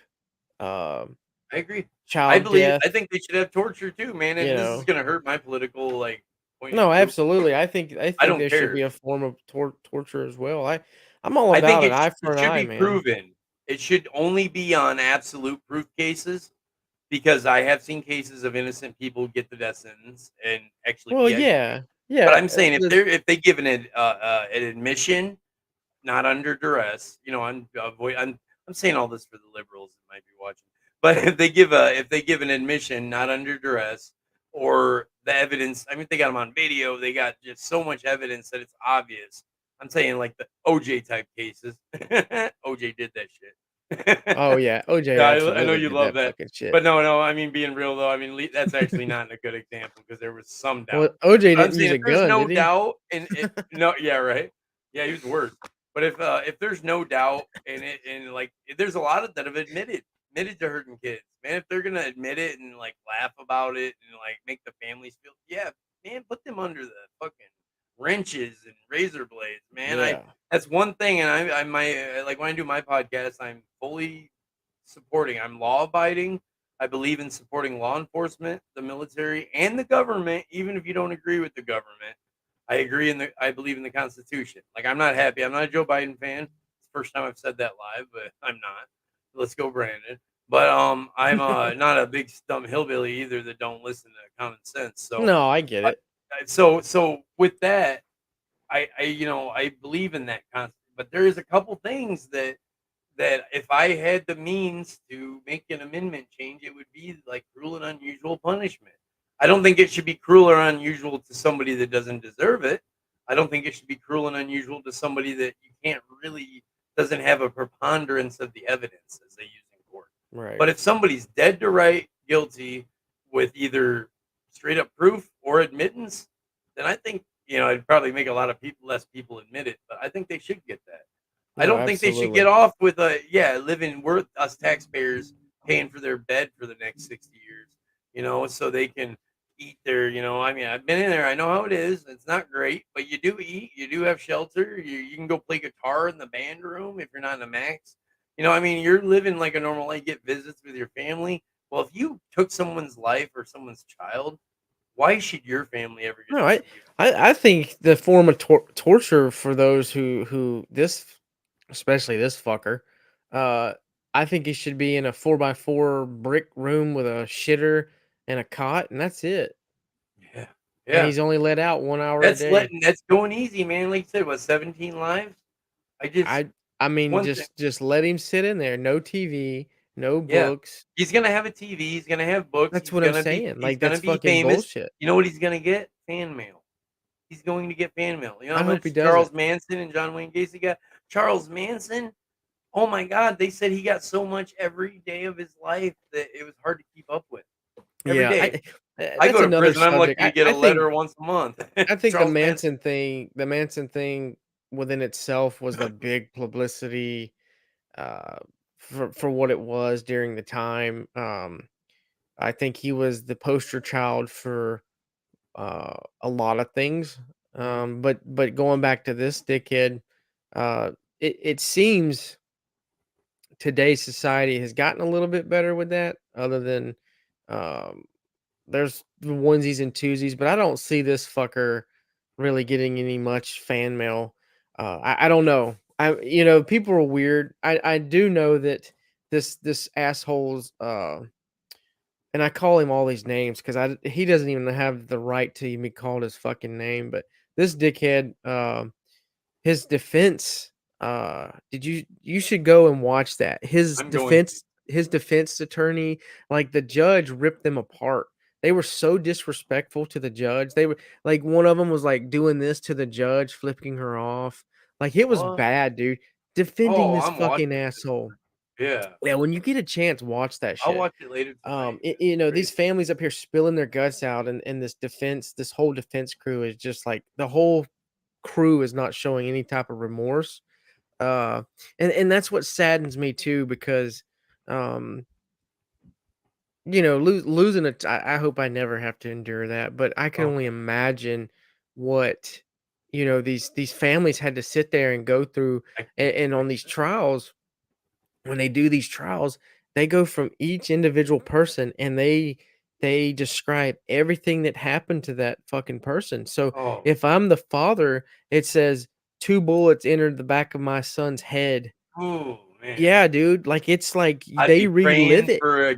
um, I agree. child death, I think they should have torture too, man, you and this is know? gonna hurt my political, like, point of No, view. absolutely. I I think don't there should care. be a form of torture as well. I'm all I think about an eye it for an should eye, be man. proven. It should only be on absolute proof cases, because I have seen cases of innocent people get the death sentence and actually Well, be executed. yeah. But Yeah, I'm saying the if they give an admission not under duress. I'm saying all this for the liberals that might be watching. But if they give an admission not under duress, or the evidence, I mean, they got them on video, they got just so much evidence that it's obvious. I'm saying like the OJ type cases. OJ did that shit. oh, yeah, OJ Yeah, I know absolutely you did love that that. fucking shit. But no, I mean, being real though, I mean, that's actually not a good example because there was some Well, doubt. OJ But I'm didn't saying use if a there's gun, no did he? doubt and it no, yeah, right. Yeah, he was worse. But if there's no doubt and like there's a lot of that have admitted to hurting kids. Man, if they're gonna admit it and like laugh about it and like make the families feel, yeah, man, put them under the fucking wrenches and razor blades, man. I Yeah. That's one thing, and I my like when I do my podcast, I'm fully supporting. I'm law abiding. I believe in supporting law enforcement, the military, and the government, even if you don't agree with the government. I believe in the Constitution. Like I'm not happy. I'm not a Joe Biden fan. It's the first time I've said that live, but I'm not. Let's go, Brandon. But I'm not a big dumb hillbilly either that don't listen to common sense. So No, I get I, it. so with that, I believe in that concept. But there is a couple things that if I had the means to make an amendment change, it would be like cruel and unusual punishment. I don't think it should be cruel or unusual to somebody that doesn't deserve it. I don't think it should be cruel and unusual to somebody that you can't really doesn't have a preponderance of the evidence as they use in court. Right. But if somebody's dead to right guilty with either straight up proof or admittance, then I think it'd probably make a lot of people less people admit it. But I think they should get that. I No, don't think they should get absolutely. off with living worth us taxpayers paying for their bed for the next 60 years, so they can eat I mean, I've been in there. I know how it is. It's not great, but you do eat, you do have shelter. You can go play guitar in the band room if you're not in a max. I mean, you're living like a normal life, get visits with your family. Well, if you took someone's life or someone's child, why should your family ever get No, to see you? I think the form of torture for those who this, especially this fucker, uh, I think he should be in a 4x4 brick room with a shitter and a cot, and that's it. Yeah. And Yeah. he's only let out 1 hour a day. That's going easy, man. Like you said, what, 17 lives? I just I I mean, one thing, just let him sit in there. No TV, no yeah. books. He's gonna have a TV, he's gonna have books, That's what I'm saying. he's Like gonna that's be fucking famous. bullshit. You know what he's gonna get? Fan mail. He's going to get fan mail. You know I how hope he much doesn't. Charles Manson and John Wayne Gacy got? Charles Manson, oh my god, they said he got so much every day of his life that it was hard to keep up with. Every Yeah, day. I that's go to another prison, I'm lucky subject. to get a letter once a month. I think Charles Manson. The Manson thing within itself was the big publicity uh, for what it was during the time. I think he was the poster child for a lot of things. Mhm. But going back to this dickhead, it seems today's society has gotten a little bit better with that. Other than um, there's the onesies and twosies, but I don't see this fucker really getting any much fan mail. I don't know. People are weird. I do know that this asshole's and I call him all these names because he doesn't even have the right to even be called his fucking name. But this dickhead, his defense, you should go and watch that. I'm going to. His defense attorney, like the judge ripped them apart. They were so disrespectful to the judge. They were like one of them was like doing this to the judge, flipping her off. Like it was What? bad, dude. Defending Oh, this I'm fucking watching it. asshole. Yeah. Yeah, when you get a chance, watch that I'll shit. watch it later tonight. That's These crazy. families up here spilling their guts out, and this whole defense crew is just like the whole crew is not showing any type of remorse. Uh, and that's what saddens me too because, um, losing I hope I never have to endure that, but I can Oh, only imagine what, these families had to sit there and go through, I and I on these trials, when they do these trials, they go from each individual person and they describe everything that happened to that fucking person. So oh, if I'm the father, it says 2 bullets entered the back of my son's head. ooh, man. Yeah, dude, like, it's like I'd they be relive praying it. for a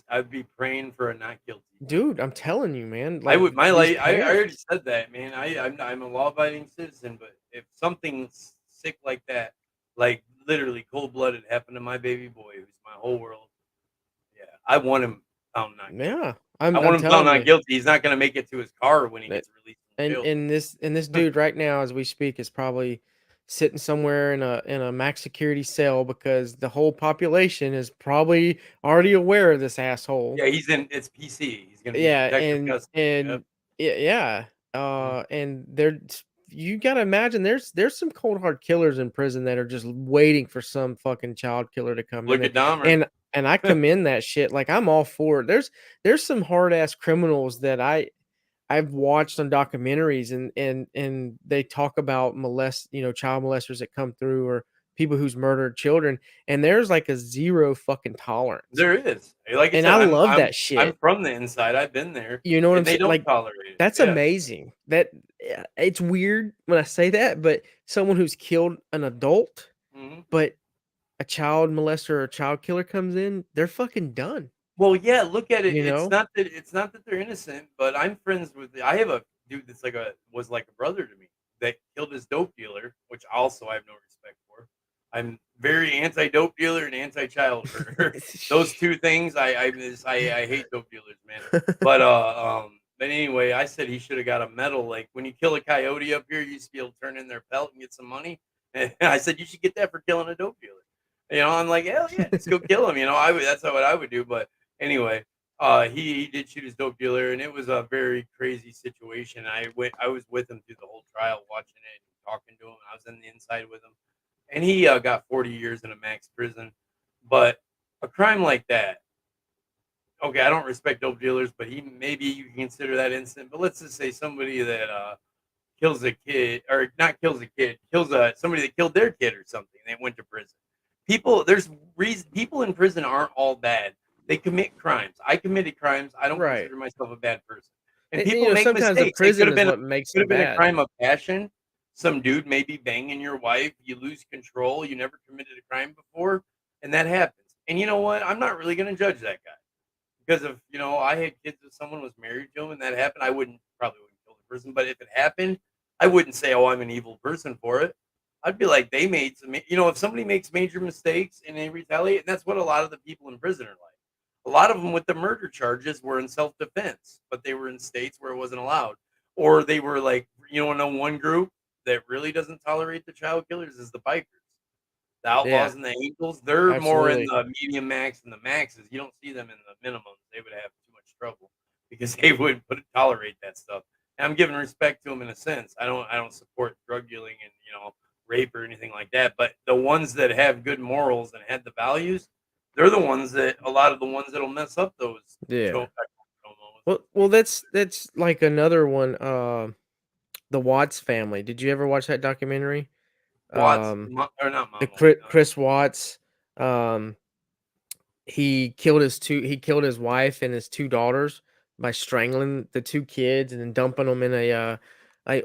I'd be praying for a not guilty plea. Dude, I'm telling you, man, I like, would my these life. I already parents. said that, man. I'm a law-abiding citizen, but if something sick like that, like literally cold-blooded, happened to my baby boy, who's my whole world, yeah, I want him found not guilty. Yeah, I I'm want him found telling not you. guilty. He's not gonna make it to his car when he That gets released from jail, and this though. dude right now as we speak is probably sitting somewhere in a max security cell because the whole population is probably already aware of this asshole. Yeah, he's in. It's PC. He's gonna be in Yeah, protective custody. Yep. and yeah, Mhm. and you gotta imagine there's some cold hard killers in prison that are just waiting for some fucking child killer to come in Look there, at Dahmer. and I commend that shit. Like, I'm all for it. There's some hard ass criminals that I've watched some documentaries, and they talk about child molesters that come through, or people who's murdered children, and there's like a zero fucking tolerance. There is. Like I And said, I I'm love I'm that I'm shit. from the inside. I've been there, You know what I'm and they saying? don't Like, tolerate it. that's Yeah. amazing. That Yeah, it's weird when I say that, but someone who's killed an adult, Mhm. but a child molester or a child killer comes in, they're fucking done, Well, yeah, look at it. you know? It's not that they're innocent, but I'm friends with I have a dude that's like a was like a brother to me that killed his dope dealer, which also I have no respect for. I'm very anti-dope dealer and anti-child murderer. Those two things I hate dope dealers, man. But anyway, I said he should have got a medal. Like when you kill a coyote up here, you used to be able to turn in their pelt and get some money. And I said you should get that for killing a dope dealer. I'm like, hell yeah, just go kill him. That's what I would do. But anyway, he did shoot his dope dealer, and it was a very crazy situation. I was with him through the whole trial, watching it, and talking to him. I was in the inside with him, and he got 40 years in a max prison. But a crime like that, okay, I don't respect dope dealers, but he maybe you can consider that innocent. But let's just say somebody that kills a kid, or not kills a kid, kills somebody that killed their kid or something. They went to prison. There's reason people in prison aren't all bad. They commit crimes. I committed crimes. I don't Right. consider myself a bad person. And And, people make sometimes the mistakes. It prison is what makes could them have been a bad. crime of passion. Some dude maybe banging your wife. You lose control. You never committed a crime before, and that happens. And you know what? I'm not really going to judge that guy because if I had kids if someone was married to him and that happened, I probably wouldn't kill the person. But if it happened, I wouldn't say, "Oh, I'm an evil person for it." I'd be like, they made some. If somebody makes major mistakes and they retaliate, and that's what a lot of the people in prison are like. A lot of them with the murder charges were in self defense, but they were in states where it wasn't allowed, or they were like, in one group that really doesn't tolerate the child killers is the bikers. The Yeah, Outlaws and the Angels, they're more in absolutely. the medium max and the maxes. You don't see them in the minimums. They would have too much trouble because they wouldn't tolerate that stuff. And I'm giving respect to them in a sense. I don't support drug dealing and rape or anything like that. But the ones that have good morals and had the values, they're the ones that a lot of the ones that'll mess up those Yeah. show. Well, that's like another one, the Watts family. Did you ever watch that documentary? Watts Um, or not the Mama White. Chris Watts, um, he killed his wife and his 2 daughters by strangling the 2 kids and then dumping them in a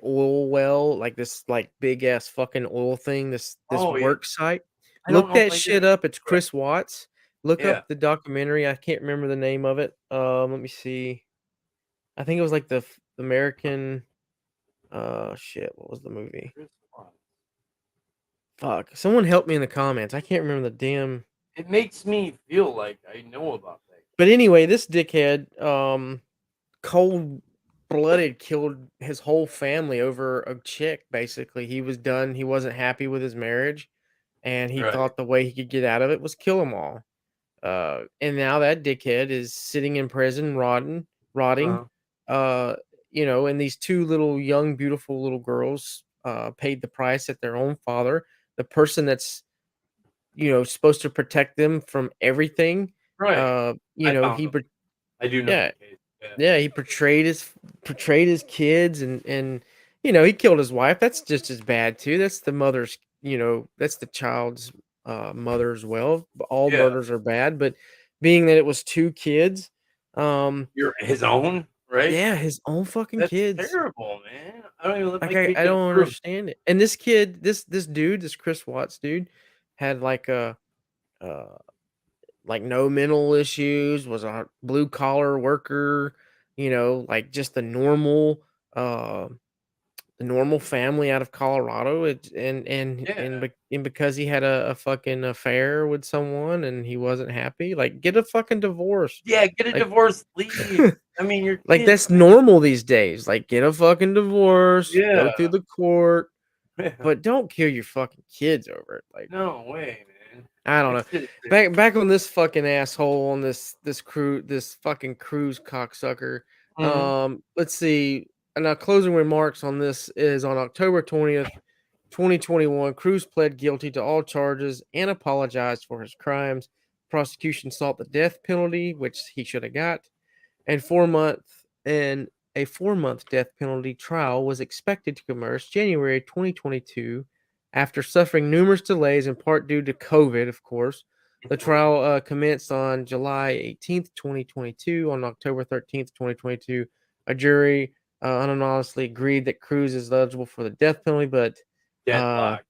oil well, like this, like, big ass fucking oil thing, this Oh yeah, work site. I don't Look know if that I did. shit up, it's Right. Chris Watts. Look Yeah. up the documentary, I can't remember the name of it. Let me see. I think it was like the American, shit, what was the movie? Chris Watts. Fuck, someone help me in the comments, I can't remember the damn. It makes me feel like I know about that. But anyway, this dickhead, cold-blooded killed his whole family over a chick, basically. He was done, he wasn't happy with his marriage, and he Right. thought the way he could get out of it was kill them all. And now that dickhead is sitting in prison, rotting, Uh-huh. uh, and these 2 little young, beautiful little girls, paid the price that their own father, the person that's, supposed to protect them from everything, Right. I found he him. I do know yeah. the case. Yeah. Yeah, he portrayed his kids, and he killed his wife. That's just as bad too. That's the mother's, that's the child's mother as well. All Yeah, murders are bad, but being that it was two kids, um, you're his own, right? yeah, his own fucking That's kids. terrible, man. I don't even let Like my I, kid I get don't approved. understand it. And this kid, this dude, this Chris Watts dude, had like a uh like no mental issues, was a blue collar worker, like just uh the normal family out of Colorado. Yeah, And because he had a fucking affair with someone and he wasn't happy, like get a fucking divorce. yeah. Get a Like divorce, leave. I mean, your like kids, that's man. normal these days. Like get a fucking divorce, Yeah, go through the court, yeah. but don't kill your fucking kids over it. Like No way, man. I don't know. It's just Back on this fucking asshole on this fucking cruise cocksucker. mhm. Let's see. And our closing remarks on this is on October 20th, 2021. Cruz pled guilty to all charges and apologized for his crimes. Prosecution sought the death penalty, which he should have got, and a 4-month death penalty trial was expected to commence January 2022 after suffering numerous delays in part due to COVID, of course. The Of course. trial commenced on July 18th, 2022. On October 13th, 2022, a jury unanimously agreed that Cruz is eligible for the death penalty, but uh, Deadlock.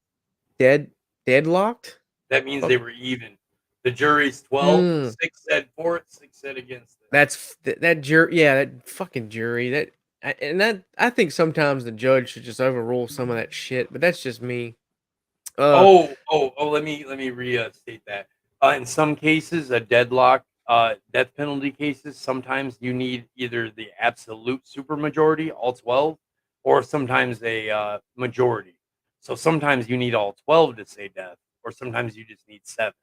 dead deadlocked. That means Fuck. they were even. The jury's 12. Mm. 6 said for it, 6 said against it. That jury, yeah, that fucking jury. I think sometimes the judge should just overrule some of that shit, but that's just me. Uh, Let me restate that. In some cases, a deadlock, death penalty cases, sometimes you need either the absolute supermajority, all 12, or sometimes a majority. So sometimes you need all 12 to say death, or sometimes you just need 7.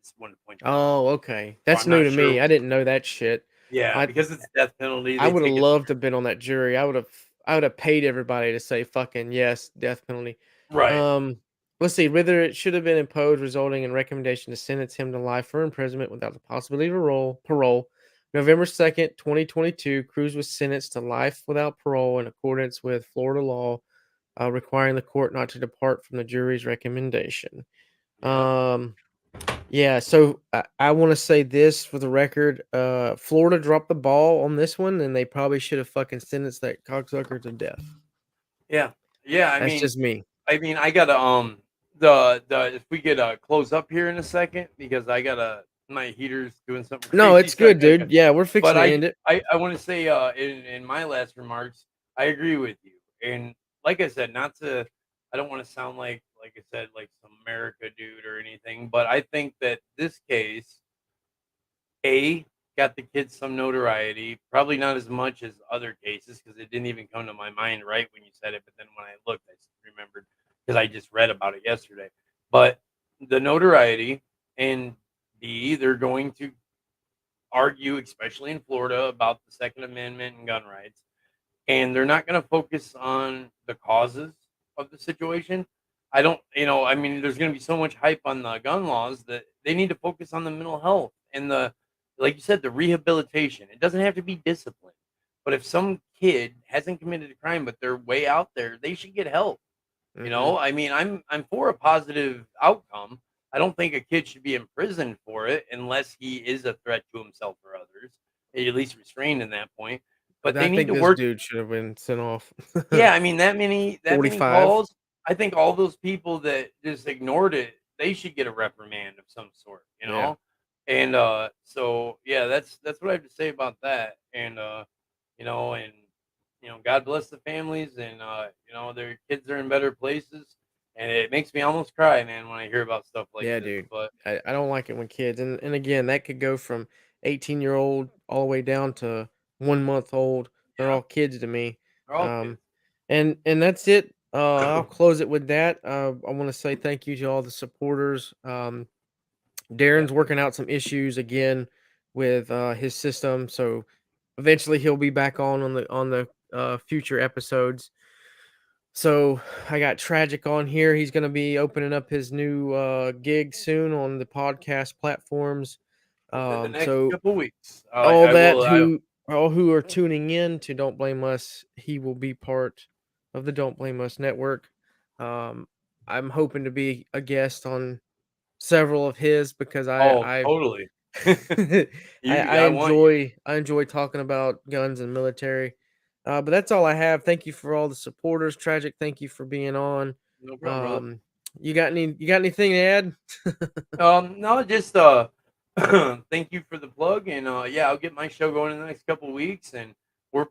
Just wanted to point that out. oh, okay, So that's I'm new not to sure. me. I didn't know that shit. Yeah, I because it's death penalty, I they would have take it. loved to have been on that jury. I would have paid everybody to say fucking yes, death penalty. Right. Um, let's see whether it should have been imposed, resulting in recommendation to sentence him to life for imprisonment without the possibility of parole. November 2nd, 2022, Cruz was sentenced to life without parole in accordance with Florida law, requiring the court not to depart from the jury's recommendation. Yeah. Yeah, so I want to say this for the record. Florida dropped the ball on this one, and they probably should have fucking sentenced that cocksucker to death. Yeah. Yeah, That's just me. I gotta the if we get close up here in a second because I gotta my heater's doing something No, crazy, it's so I good, gotta. dude. Yeah, we're But fixing to end it. I want to say in my last remarks, I agree with you. And like I said, not to I don't want to sound like I said like some America dude or anything, but I think that this case a got the kids some notoriety, probably not as much as other cases because it didn't even come to my mind right when you said it. But then when I looked, I remembered because I just read about it yesterday. But the notoriety and B, they're going to argue, especially in Florida, about the Second Amendment and gun rights, and they're not going to focus on the causes of the situation. I don't, I mean, there's going to be so much hype on the gun laws that they need to focus on the mental health and like you said, the rehabilitation. It doesn't have to be discipline, but if some kid hasn't committed a crime but they're way out there, they should get help. Hmm. I mean, I'm for a positive outcome. I don't think a kid should be imprisoned for it unless he is a threat to himself or others, at least restrained in that point. But I they need think to this work. dude should have been sent off. Yeah, I mean that many 45. calls. I think all those people that just ignored it, they should get a reprimand of some sort. Yeah. And so yeah, that's what I have to say about that. And and God bless the families, and their kids are in better places. And it makes me almost cry, man, when I hear about stuff like Yeah, this. dude. But I don't like it when kids and again that could go from 18-year-old all the way down to 1 month old. They're yeah, all kids to me. they're all Um kids. and that's it. I'll close it with that. I want to say thank you to all the supporters. Yeah, Darren's working out some issues again with his system, so eventually he'll be back on the future episodes. So I got Tragic on here. He's going to be opening up his new gig soon on the podcast platforms. within the next So couple weeks, all I will. that who all who are tuning in to Don't Blame Us, he will be part of the Don't Blame Us Network. I'm hoping to be a guest on several of his because Oh, totally. I I want you. enjoy talking about guns and military. But that's all I have. Thank you for all the supporters. Tragic, thank you for being on. No problem, brother. Um, you got anything to add? No, just thank you for the plug, and yeah, I'll get my show going in the next couple weeks, and we're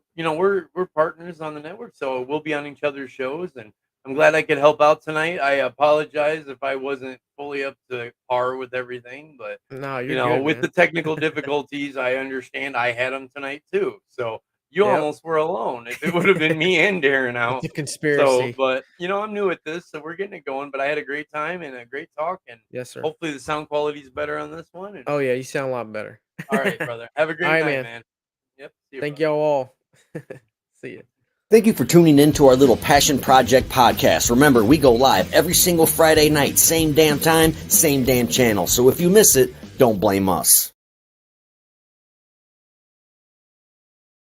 partners on the network, so we'll be on each other's shows, and I'm glad I could help out tonight. I apologize if I wasn't fully up to par with everything, but No, you're good, with the man. technical difficulties, I understand I had them tonight too. So you Yep. almost were alone if it would have been me and Darren It's out. a So, conspiracy. but I'm new at this, so we're getting it going. But I had a great time and a great talk, and Yes, sir. hopefully the sound quality is better on this one. And Oh yeah, you sound a lot better. all right, brother, have a All great right, night, man. man. Yep, see you, Thank brother. y'all all. See ya. Thank you for tuning in to our little Passion Project podcast. Remember, we go live every single Friday night, same damn time, same damn channel. So if you miss it, don't blame us.